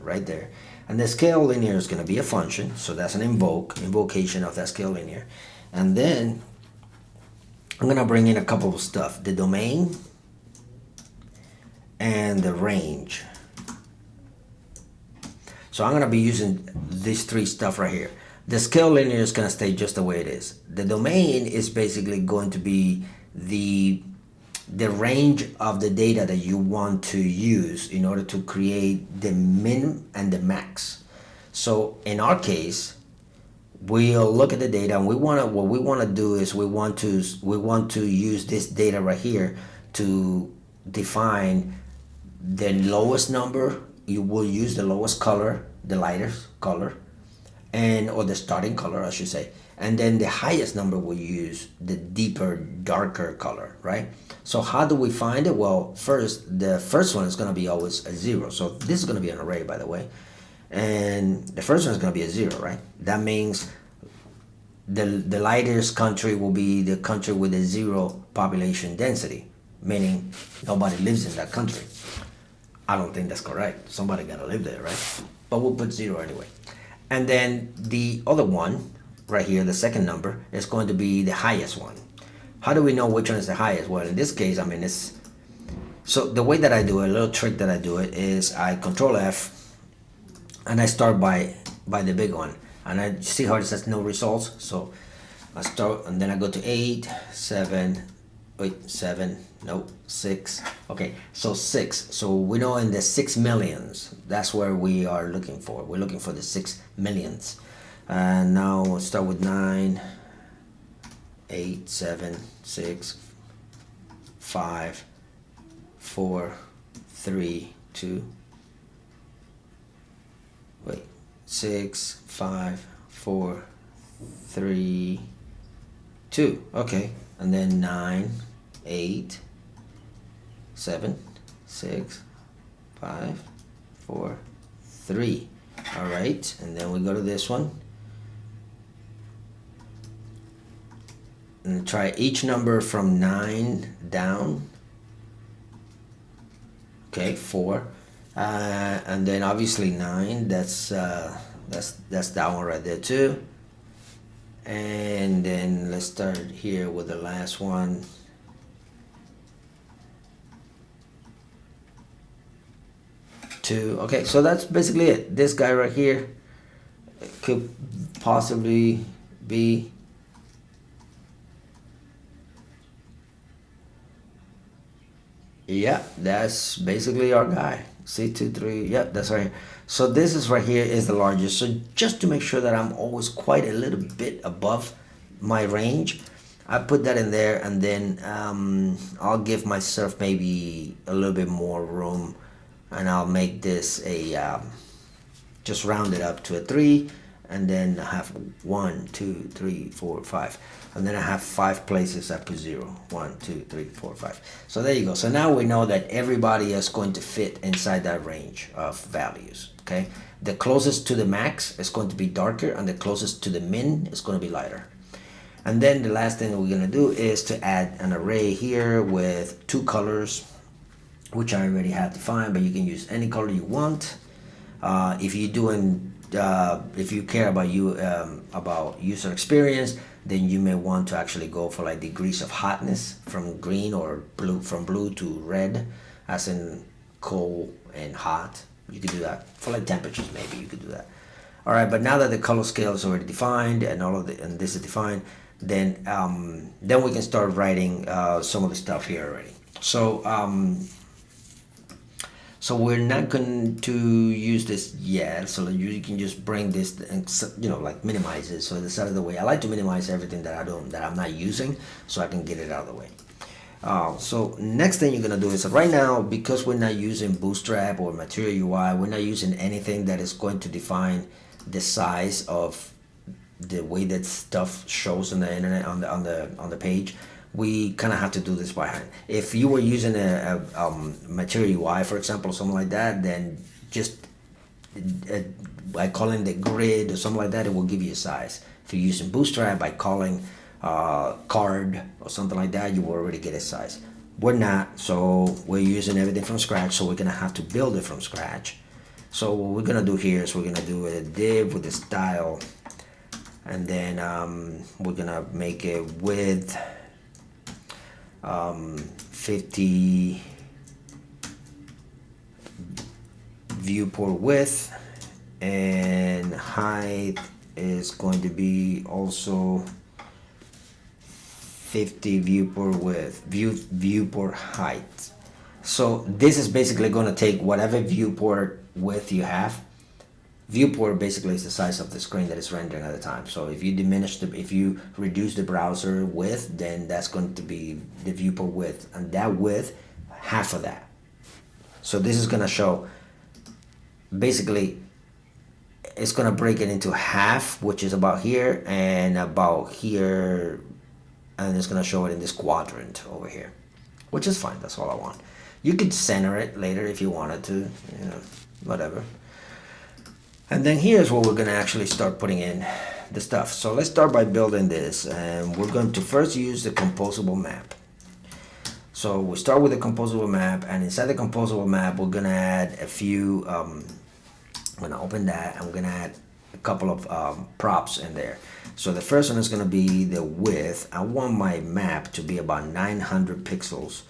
A: right there, and the scale linear is going to be a function, so that's an invocation of that scale linear. And then I'm going to bring in a couple of stuff: the domain and the range. So I'm going to be using these three stuff right here. The scale linear is going to stay just the way it is. The domain is basically going to be the range of the data that you want to use in order to create the min and the max. So in our case, we'll look at the data, and what we want to do is we want to use this data right here to define the lowest number. You will use the lowest color, the lightest color, or the starting color, I should say. And then the highest number will use the deeper, darker color, right? So how do we find it? Well, the first one is going to be always a 0. So this is going to be an array, by the way. And the first one is going to be a 0, right? That means the lightest country will be the country with a 0 population density, meaning nobody lives in that country. I don't think that's correct. Somebody got to live there, right? But we'll put 0 anyway. And then the other one, right here, the second number, is going to be the highest one. How do we know which one is the highest? Well, in this case, so the way that I do it, a little trick that I do it, is I Control F, and I start by the big one. And I see how it says no results. So I start, and then I go to 8, 7, 6. Okay, so 6. So we know in the 6 millions, that's where we are looking for. We're looking for the 6 millions. And now we'll start with 9, 8, 7, 6, 5, 4, 3, 2. 6, 5, 4, 3, 2. Okay, and then 9, 8, 7, 6, 5, 4, 3. All right, and then we go to this one and try each number from 9 down. Okay, 4, And then obviously 9, that's that one right there too. And then let's start here with the last one. Two. Okay, so that's basically it. This guy right here could possibly be yeah, that's basically our guy. C23, yep, that's right here. So this is right here is the largest. So just to make sure that I'm always quite a little bit above my range, I put that in there, and then I'll give myself maybe a little bit more room, and I'll make this a just round it up to a 3, and then I have 1, 2, 3, 4, 5, and then I have 5 places I put 0. 1, 2, 3, 4, 5. So there you go. So now we know that everybody is going to fit inside that range of values. Okay, the closest to the max is going to be darker, and the closest to the min is going to be lighter. And then the last thing we're going to do is to add an array here with 2 colors, which I already have defined, but you can use any color you want. If you're doing, if you care about about user experience, then you may want to actually go for like degrees of hotness from green or blue, from blue to red, as in cold and hot. You could do that for like temperatures. Maybe you could do that. All right, but now that the color scale is already defined and and this is defined, then we can start writing some of the stuff here already. So we're not going to use this yet, so you can just bring this and like minimize it so it's out of the way. I like to minimize everything that I'm not using, so I can get it out of the way. So next thing you're gonna do is, right now, because we're not using Bootstrap or Material UI, we're not using anything that is going to define the size of the way that stuff shows on the internet, on the page. We kind of have to do this by hand. If you were using a Material UI, for example, or something like that, then just by calling the grid or something like that, it will give you a size. If you're using Bootstrap, by calling card or something like that, you will already get a size. We're not, so we're using everything from scratch, so we're gonna have to build it from scratch. So what we're gonna do here is we're gonna do a div with a style, and then we're gonna make it width 50 viewport width, and height is going to be also 50 viewport width, viewport height. So this is basically going to take whatever viewport width you have. Viewport basically is the size of the screen that is rendering at the time. So if you if you reduce the browser width, then that's going to be the viewport width, and that width, half of that. So this is going to show, basically, it's going to break it into half, which is about here and about here, and it's going to show it in this quadrant over here, which is fine. That's all I want. You could center it later if you wanted to, whatever. And then here's where we're going to actually start putting in the stuff. So let's start by building this, and we're going to first use the composable map. So we start with the composable map, and inside the composable map, we're going to add a few, I'm going to open that, and we're going to add a couple of props in there. So the first one is going to be the width. I want my map to be about 900 pixels.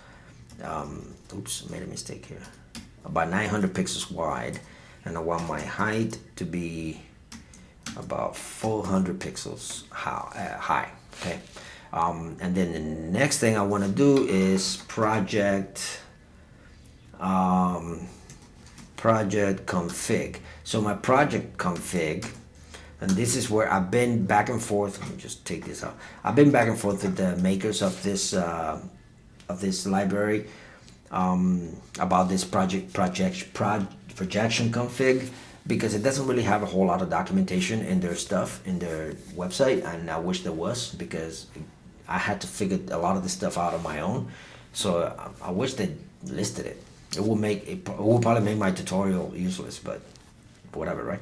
A: Oops, I made a mistake here. About 900 pixels wide. And I want my height to be about 400 pixels high. Okay. And then the next thing I want to do is project config. So my project config, and this is where I've been back and forth. Let me just take this out. I've been back and forth with the makers of this library about this projection config, because it doesn't really have a whole lot of documentation in their stuff, in their website, and I wish there was, because I had to figure a lot of this stuff out on my own. So I wish they listed it. It will probably make my tutorial useless, but whatever, right?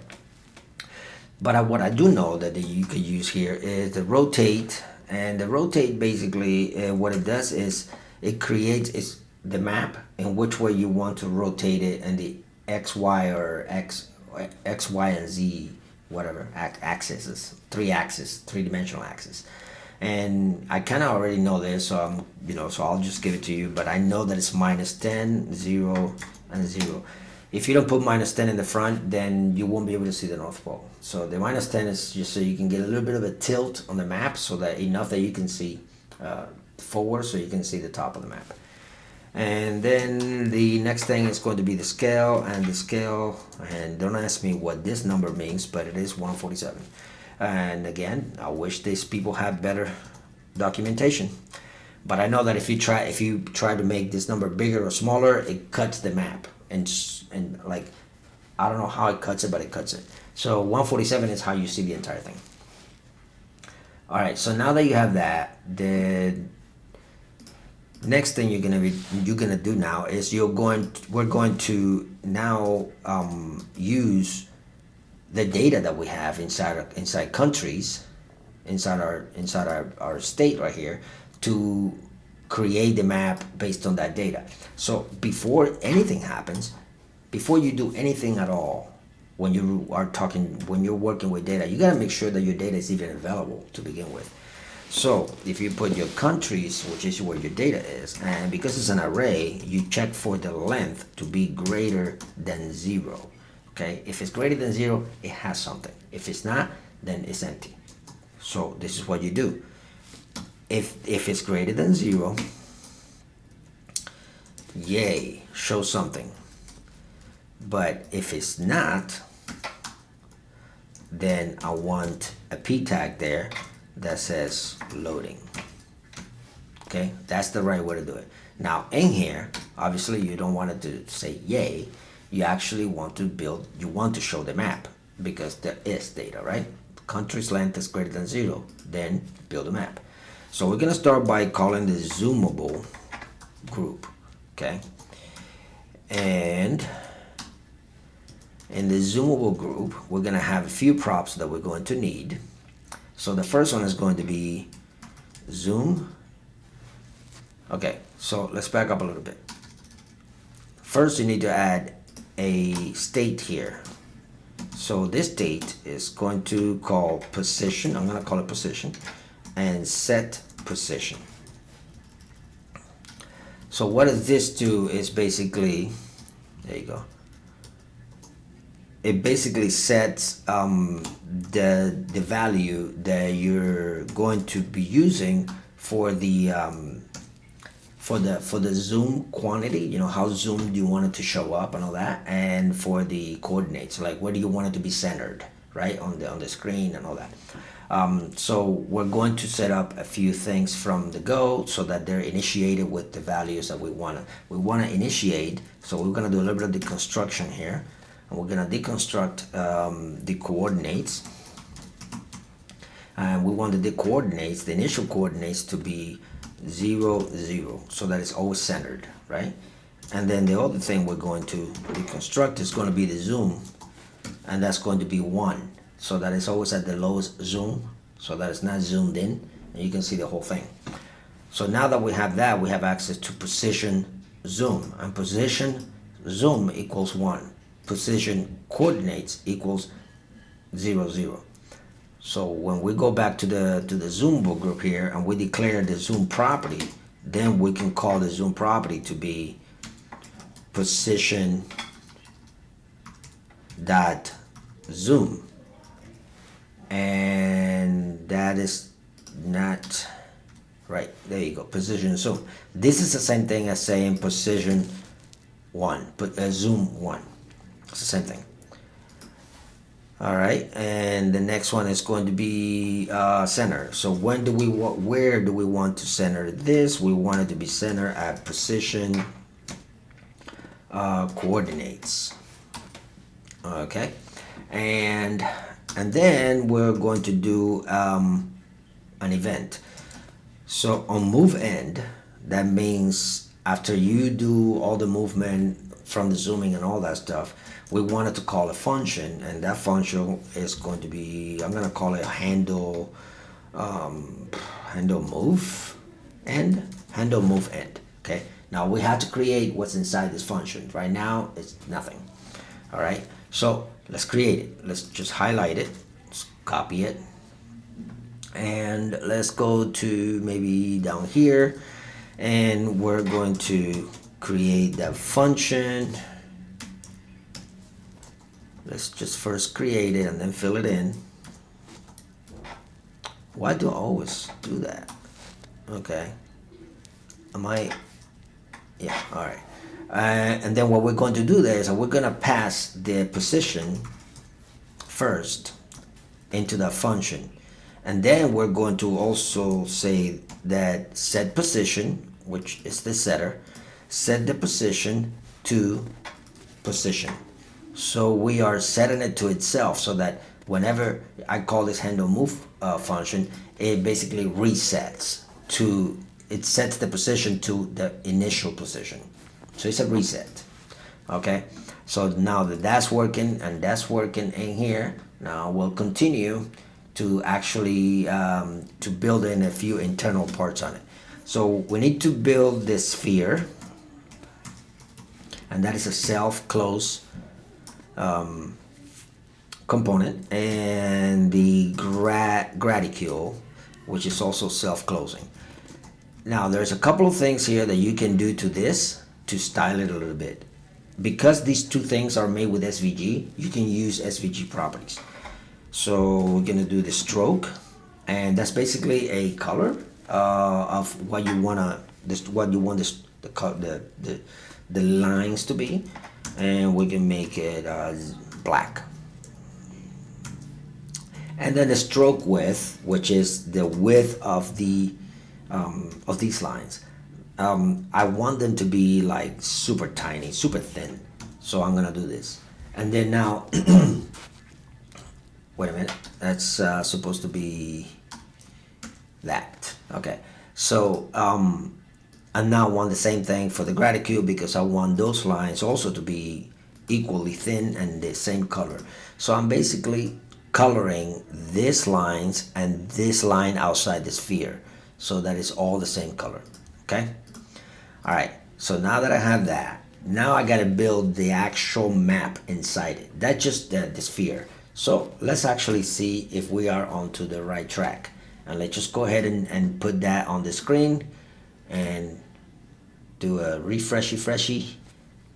A: But what I do know that you could use here is the rotate, and the rotate basically what it does is it creates the map in which way you want to rotate it, and X, Y, or X, Y, and Z, whatever, axes, three-dimensional axis. And I kind of already know this, so so I'll just give it to you, but I know that it's -10, 0, and 0. If you don't put -10 in the front, then you won't be able to see the North Pole. So the -10 is just so you can get a little bit of a tilt on the map, so that enough that you can see forward, so you can see the top of the map. And then the next thing is going to be the scale, and don't ask me what this number means, but it is 147. And again, I wish these people had better documentation, but I know that if you try to make this number bigger or smaller, it cuts the map, and like, I don't know how it cuts it, but it cuts it. So 147 is how you see the entire thing. All right, so now that you have that, the next thing you're gonna do now is we're going to now use the data that we have inside countries, inside our state right here, to create the map based on that data. So before anything happens, before you do anything at all, when you're working with data, you gotta make sure that your data is even available to begin with. So if you put your countries, which is where your data is, and because it's an array, you check for the length to be greater than 0. Okay, if it's greater than 0, it has something. If it's not, then it's empty. So this is what you do. If it's greater than 0, yay, show something. But if it's not, then I want a p tag there that says loading. Okay, that's the right way to do it. Now in here, obviously you don't want it to say yay. You actually want to show the map, because there is data, right? Country's length is greater than 0, then build a map. So we're gonna start by calling the zoomable group, okay? And in the zoomable group, we're gonna have a few props that we're going to need. So the first one is going to be zoom. Okay, so let's back up a little bit. First, you need to add a state here. So this state is going to call position. I'm going to call it position, and set position. So what does this do is basically, there you go. It basically sets the value that you're going to be using for the zoom quantity, you know, how zoomed you want it to show up and all that, and for the coordinates, like where do you want it to be centered, right, on the screen and all that. So we're going to set up a few things from the go so that they're initiated with the values that we want to initiate. So we're going to do a little bit of deconstruction here, and we're going to deconstruct the coordinates, and we want the initial coordinates to be 0, 0, so that it's always centered, right? And then the other thing we're going to deconstruct is going to be the zoom, and that's going to be 1, so that it's always at the lowest zoom, so that it's not zoomed in and you can see the whole thing. So now that we have that, we have access to position zoom, and position zoom equals 1, position coordinates equals 0, 0. So when we go back to the zoomable group here and we declare the zoom property, then we can call the zoom property to be position dot zoom, and that is not right. There you go, position zoom. This is the same thing as saying position 1, but zoom 1. It's the same thing. All right, and the next one is going to be center. So where do we want to center this? We want it to be center at position coordinates. Okay, and then we're going to do an event. So on move end, that means after you do all the movement from the zooming and all that stuff, we wanted to call a function, and that function is going to be, I'm going to call it handle move end. Okay, now we have to create what's inside this function. Right now it's nothing. All right, so let's create it. Let's just highlight it, let's copy it, and let's go to maybe down here, and we're going to create that function. Let's just first create it and then fill it in. Why do I always do that? Okay, yeah, all right. And then what we're going to do there is we're going to pass the position first into that function, and then we're going to also say that set position, which is the setter, set the position to position. So we are setting it to itself so that whenever I call this handle move function, it basically resets to, it sets the position to the initial position. So it's a reset. Okay, so now that that's working and that's working in here, now we'll continue to actually to build in a few internal parts on it. So we need to build this sphere, and that is a self-close component, and the graticule, which is also self-closing. Now there's a couple of things here that you can do to this to style it a little bit. Because these two things are made with SVG, you can use SVG properties. So we're gonna do the stroke, and that's basically a color of what you wanna, the lines to be, and we can make it black. And then the stroke width, which is the width of the of these lines. I want them to be like super tiny, super thin. So I'm gonna do this. And then now, wait a minute, that's supposed to be that. Okay, so I now want the same thing for the graticule, because I want those lines also to be equally thin and the same color. So I'm basically coloring these lines and this line outside the sphere so that it's all the same color. Okay, all right, so now that I have that, now I got to build the actual map inside it. That's just the sphere. So let's actually see if we are onto the right track, and let's just go ahead and put that on the screen and do a refreshy,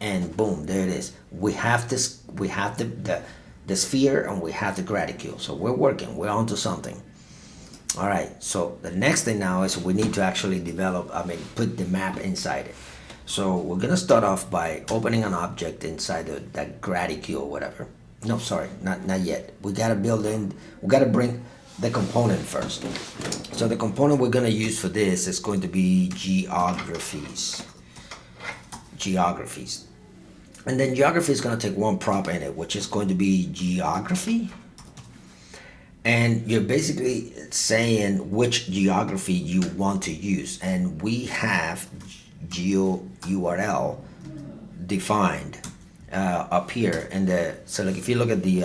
A: and boom, there it is. We have this, we have the sphere, and we have the graticule. So we're working, we're onto something. All right, so the next thing now is we need to actually develop, put the map inside it. So we're gonna start off by opening an object inside that graticule, whatever. No, sorry, not yet. We gotta build in, we gotta bring the component first. So the component we're gonna use for this is going to be geographies. And then geography is going to take one prop in it, which is going to be geography. And you're basically saying which geography you want to use. And we have geo URL defined up here. And so like if you look at the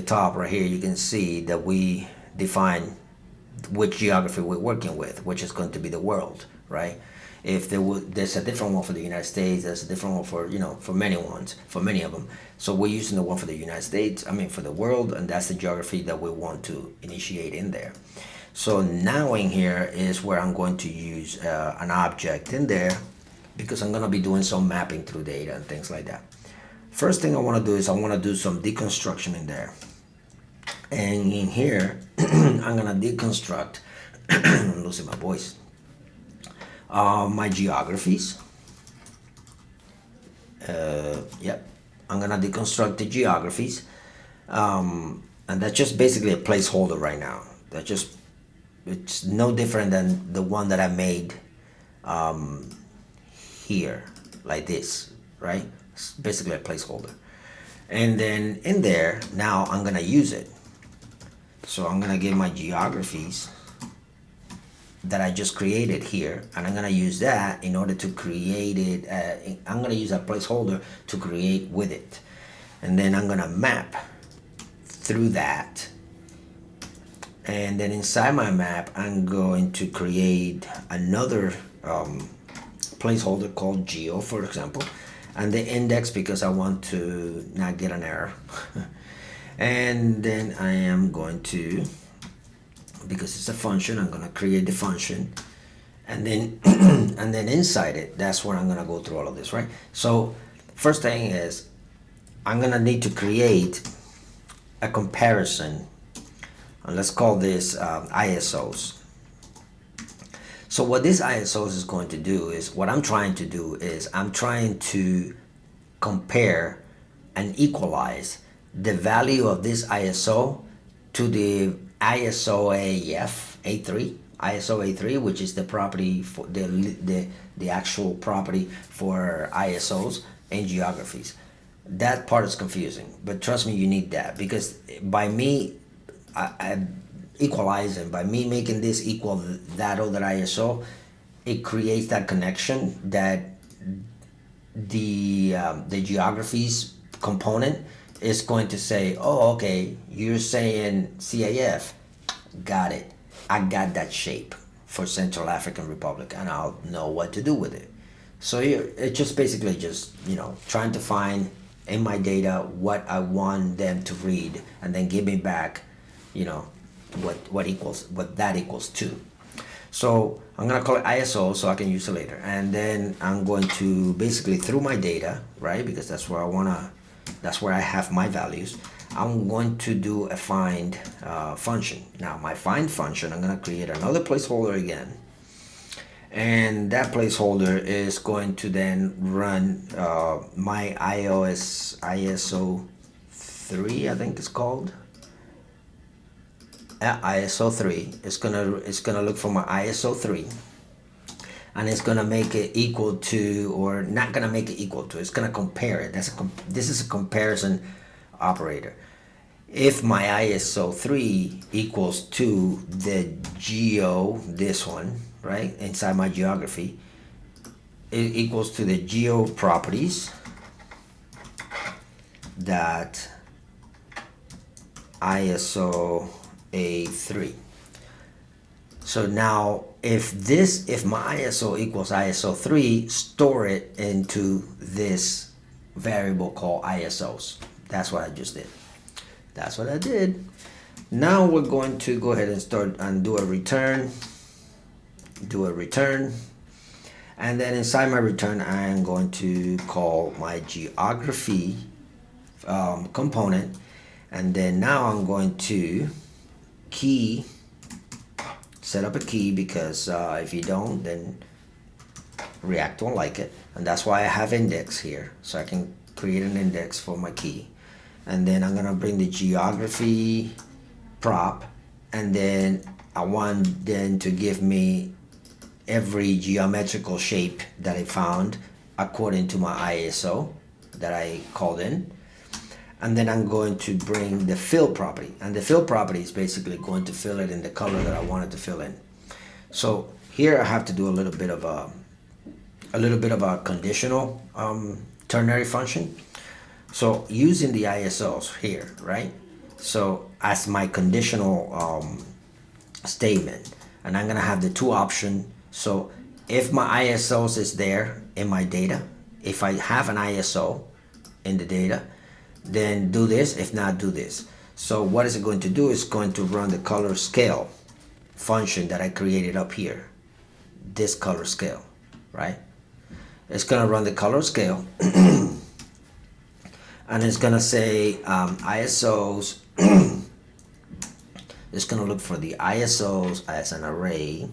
A: top right here, you can see that we define which geography we're working with, which is going to be the world, right? If there's a different one for the United States, there's a different one for, for many of them. So we're using the one for the United States, for the world, and that's the geography that we want to initiate in there. So now in here is where I'm going to use an object in there, because I'm going to be doing some mapping through data and things like that. First thing I want to do is I want to do some deconstruction in there. And in here, I'm going to deconstruct, I'm losing my voice, my geographies. Yep, I'm gonna deconstruct the geographies, and that's just basically a placeholder right now. It's no different than the one that I made here, like this, right? It's basically a placeholder. And then in there, now I'm gonna use it. So I'm gonna give my geographies that I just created here, and I'm gonna use that in order to create it. I'm gonna use a placeholder to create with it, and then I'm gonna map through that, and then inside my map I'm going to create another placeholder called geo, for example, and the index because I want to not get an error. And then I am going to, because it's a function, I'm going to create the function, and then and then inside it, that's where I'm going to go through all of this, right? So first thing is I'm going to need to create a comparison, and let's call this ISOs. So what this ISOs is going to do is, what I'm trying to do is I'm trying to compare and equalize the value of this ISO to the ISO A3, which is the property for the actual property for ISOs and geographies. That part is confusing, but trust me, you need that, because by me equalizing, by me making this equal that other ISO, it creates that connection that the geographies component is going to say, oh, okay, you're saying CAF, got it. I got that shape for Central African Republic, and I'll know what to do with it. So here, it's just basically just, trying to find in my data what I want them to read, and then give me back, what that equals to. So I'm gonna call it ISO so I can use it later, and then I'm going to basically, through my data, right? Because that's where I have my values. I'm going to do a find function. Now my find function, I'm gonna create another placeholder again, and that placeholder is going to then run my ISO 3, I think it's called. ISO 3. It's gonna look for my ISO 3, and it's gonna make it equal to, or not gonna make it equal to. It's gonna compare it. This is a comparison operator. If my ISO 3 equals to the geo, this one, right, inside my geography, it equals to the geo properties that ISO A3. So now if my ISO equals ISO 3, store it into this variable called ISOs. That's what I just did. That's what I did. Now we're going to go ahead and start and do a return. And then inside my return, I am going to call my geography component. And then now I'm going to set up a key, because if you don't, then React won't like it. And that's why I have index here, so I can create an index for my key. And then I'm gonna bring the geography prop, and then I want them to give me every geometrical shape that I found according to my ISO that I called in. And then I'm going to bring the fill property, and the fill property is basically going to fill it in the color that I wanted to fill in. So here I have to do a little bit of a conditional ternary function. So using the ISOs here, right? So as my conditional statement, and I'm gonna have the two options. So if my ISOs is there in my data, if I have an ISO in the data, then do this. If not, do this. So what is it going to do? It's going to run the color scale function that I created up here. This color scale, right? It's gonna run the color scale and it's gonna say ISOs. It's gonna look for the ISOs as an array,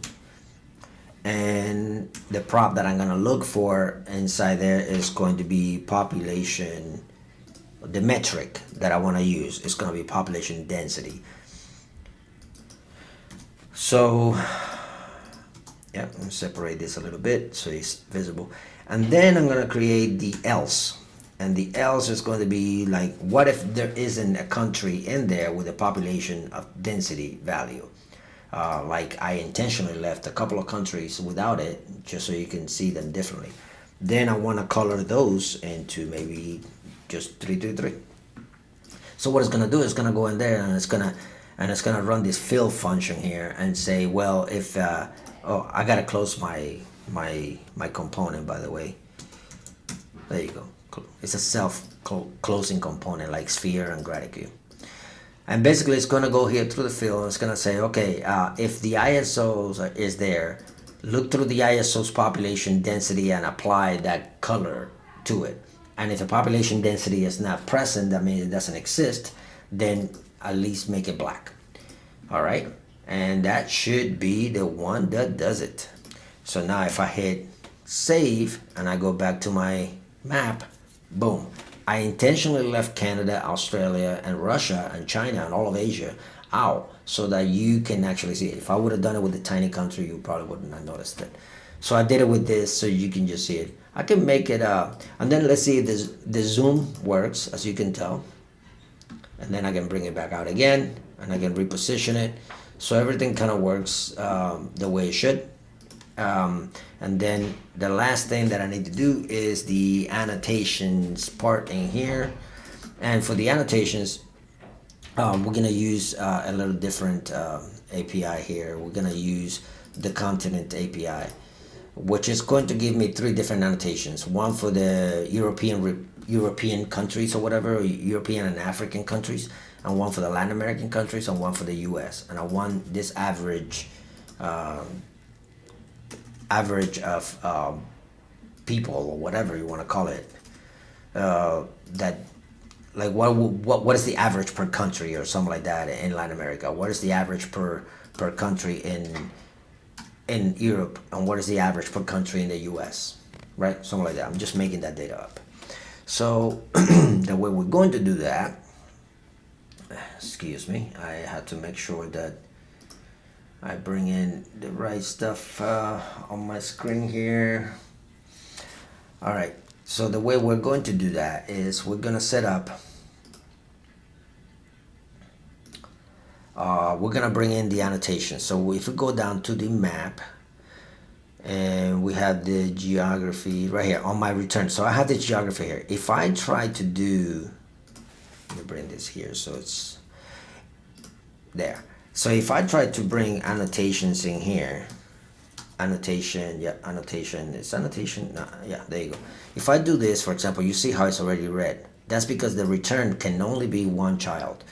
A: and the prop that I'm gonna look for inside there is going to be population. The metric that I want to use is going to be population density. So yeah, I'm gonna separate this a little bit so it's visible, and then I'm going to create the else. And the else is going to be like, what if there isn't a country in there with a population of density value? Like I intentionally left a couple of countries without it, just so you can see them differently. Then I want to color those into maybe just 333. So what it's going to do is going to go in there, and it's going to run this fill function here and say, well, if oh, I got to close my component, by the way. There you go. It's a self-closing component like sphere and gradicule. And basically it's going to go here through the field and it's going to say, okay, if the ISO is there, look through the ISO's population density and apply that color to it. And if the population density is not present, that means it doesn't exist, then at least make it black. All right. And that should be the one that does it. So now if I hit save and I go back to my map, boom. I intentionally left Canada, Australia, and Russia, and China, and all of Asia out so that you can actually see it. If I would have done it with a tiny country, you probably wouldn't have noticed it. So I did it with this so you can just see it. I can make it and then let's see if the zoom works, as you can tell. And then I can bring it back out again, and I can reposition it. So everything kind of works the way it should. And then the last thing that I need to do is the annotations part in here. And for the annotations, we're going to use a little different API here. We're going to use the continent API, which is going to give me 3 different annotations. One for the European countries or whatever, or European and African countries, and one for the Latin American countries, and one for the US. And I want this average of people, or whatever you want to call it, that like what is the average per country or something like that in Latin America? What is the average per country in Europe, and what is the average per country in the US, right? Something like that. I'm just making that data up. So the way we're going to do that, excuse me, I had to make sure that I bring in the right stuff on my screen here. All right, so the way we're going to do that is we're going to set up, we're going to bring in the annotation. So if we go down to the map, and we have the geography right here on my return. So I have the geography here. If I try to do, let me bring this here so it's there. So if I try to bring annotations in here, annotation, yeah, annotation, it's annotation, no, yeah, there you go. If I do this, for example, you see how it's already red. That's because the return can only be one child.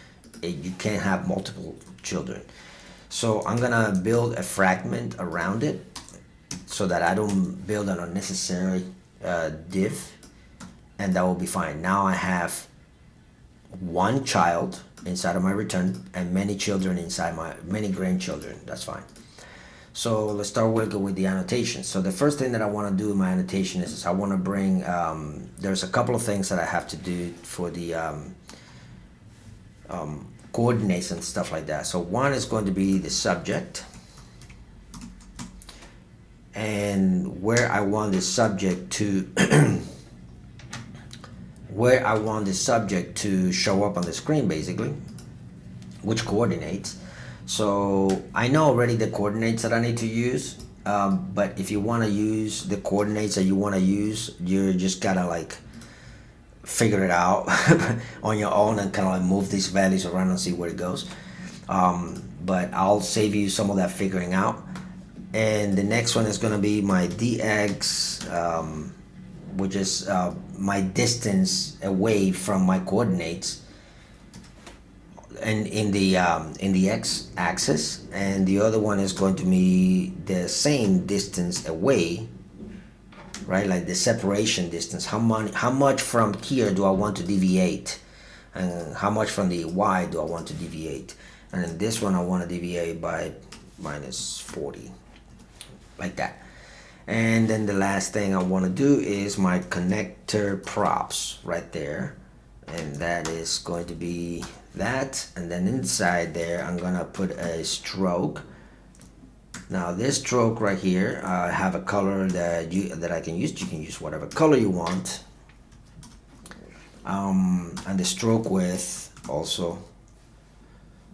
A: You can't have multiple children. So I'm gonna build a fragment around it so that I don't build an unnecessary div, and that will be fine. Now I have one child inside of my return and many children inside many grandchildren. That's fine. So let's start working with the annotation. So the first thing that I want to do in my annotation is I want to bring, there's a couple of things that I have to do for the coordinates and stuff like that. So one is going to be the subject, and where I want the subject to where I want the subject to show up on the screen, basically, which coordinates. So I know already the coordinates that I need to use, but if you want to use the coordinates that you want to use, you just gotta like figure it out on your own and kind of like move these values around and see where it goes. But I'll save you some of that figuring out. And the next one is going to be my dx, which is my distance away from my coordinates, and in the x-axis, and the other one is going to be the same distance away, right? Like the separation distance. How much from here do I want to deviate, and how much from the y do I want to deviate? And in this one, I want to deviate by minus 40. Like that. And then the last thing I want to do is my connector props right there, and that is going to be that. And then inside there I'm gonna put a stroke. Now this stroke right here, I have a color that I can use. You can use whatever color you want, and the stroke width also.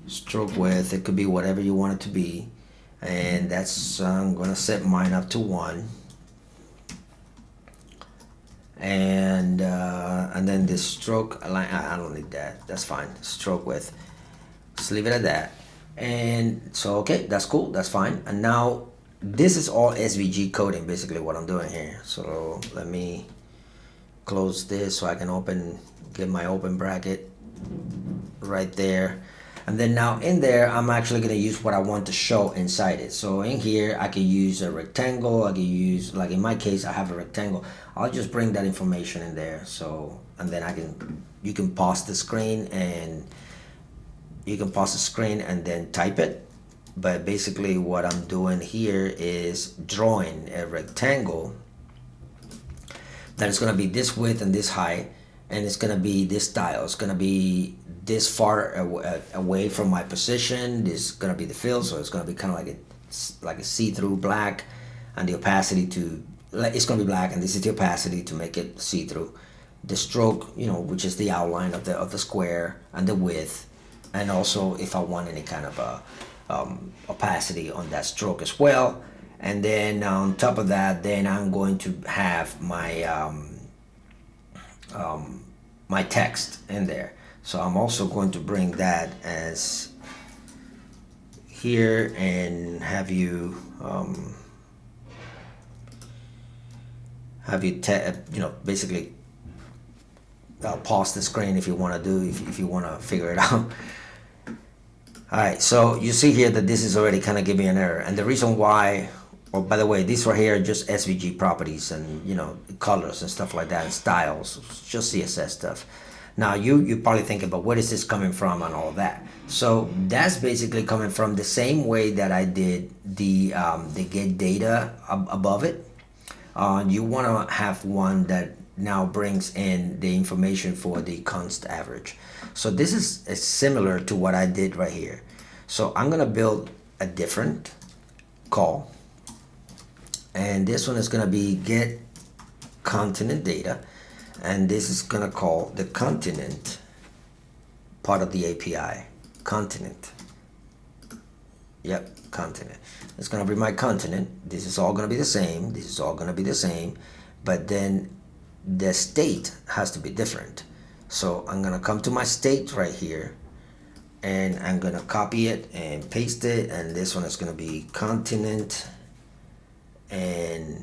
A: Stroke width, it could be whatever you want it to be. And that's, I'm gonna set mine up to 1, and then the stroke line, I don't need that, that's fine. Stroke width, just leave it at that. And so okay, that's cool, that's fine. And now this is all SVG coding, basically what I'm doing here. So let me close this so I can get my open bracket right there. And then now in there, I'm actually going to use what I want to show inside it. So in here, I can use a rectangle. I can use, like in my case, I have a rectangle. I'll just bring that information in there. So, and then you can pause the screen and then type it. But basically what I'm doing here is drawing a rectangle that is going to be this width and this height, and it's going to be this style. It's going to be this far away from my position. This is going to be the fill, so it's going to be kind of like a see-through black, and the opacity it's going to be black, and this is the opacity to make it see-through. The stroke, which is the outline of the square, and the width, and also if I want any kind of opacity on that stroke as well. And then on top of that, then I'm going to have my my text in there. So I'm also going to bring that as here and have you basically pause the screen if you want to if you want to figure it out. All right, so you see here that this is already kind of giving me an error, and the reason why, oh, by the way, these right here are just SVG properties and colors and stuff like that, and styles, just CSS stuff. Now you probably thinking, but where is this coming from and all that? So that's basically coming from the same way that I did the get data above it. You want to have one that now brings in the information for the const average. So this is similar to what I did right here. So I'm gonna build a different call, and this one is gonna be get continent data, and this is gonna call the continent part of the API. Continent. Yep, continent. It's gonna be my continent. This is all gonna be the same. This is all gonna be the same, but then the state has to be different. So I'm gonna come to my state right here, and I'm gonna copy it and paste it, and this one is gonna be continent and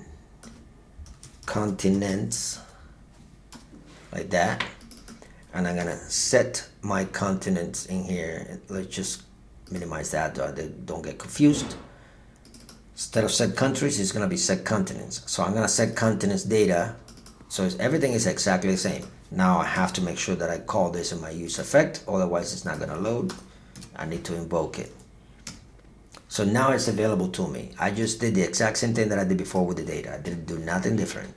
A: continents, like that. And I'm gonna set my continents in here. Let's just minimize that so they don't get confused. Instead of set countries, it's gonna be set continents. So I'm gonna set continents data, so everything is exactly the same. Now I have to make sure that I call this in my use effect, otherwise it's not gonna load. I need to invoke it. So now it's available to me. I just did the exact same thing that I did before with the data. I didn't do nothing different.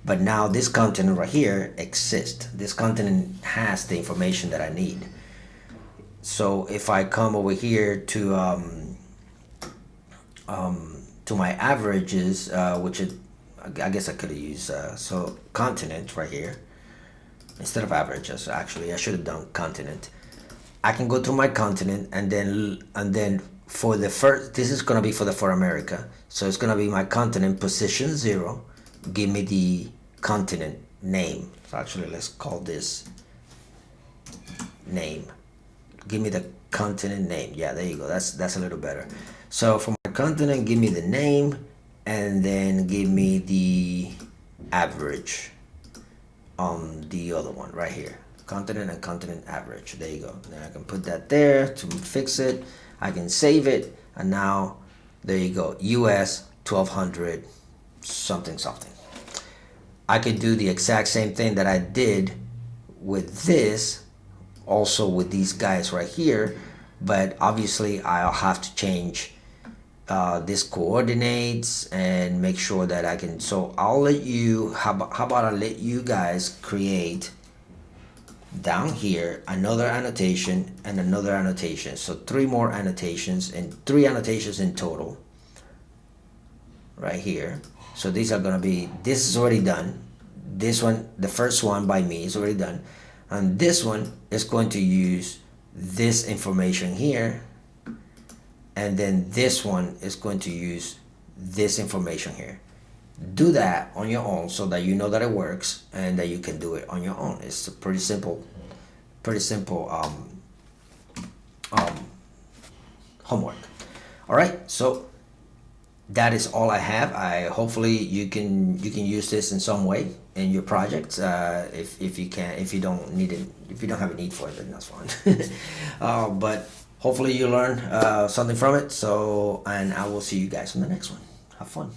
A: But now this continent right here exists. This continent has the information that I need. So if I come over here to my averages, which is, I guess I could have used so continent right here instead of averages. Actually, I should have done continent. I can go through my continent, and then for the first, this is gonna be for America. So it's gonna be my continent position 0. Give me the continent name. So actually, let's call this name. Give me the continent name. Yeah, there you go. That's a little better. So for my continent, give me the name, and then give me the average on the other one right here. Continent and continent average. There you go. Then I can put that there to fix it. I can save it, and now there you go. US 1200 something something. I could do the exact same thing that I did with this, also with these guys right here, but obviously I'll have to change this coordinates and make sure that I can. So I'll let you, how about I let you guys create down here another annotation and another annotation. So 3 more annotations, and 3 annotations in total right here. So these are going to be, this is already done. This one, the first one by me, is already done, and this one is going to use this information here, and then this one is going to use this information here. Do that on your own so that you know that it works and that you can do it on your own. It's a pretty simple homework. All right, so that is all I have. I hopefully you can use this in some way in your projects. If you can, if you don't need it, if you don't have a need for it, then that's fine. But hopefully you learn something from it. So, and I will see you guys in the next one. Have fun.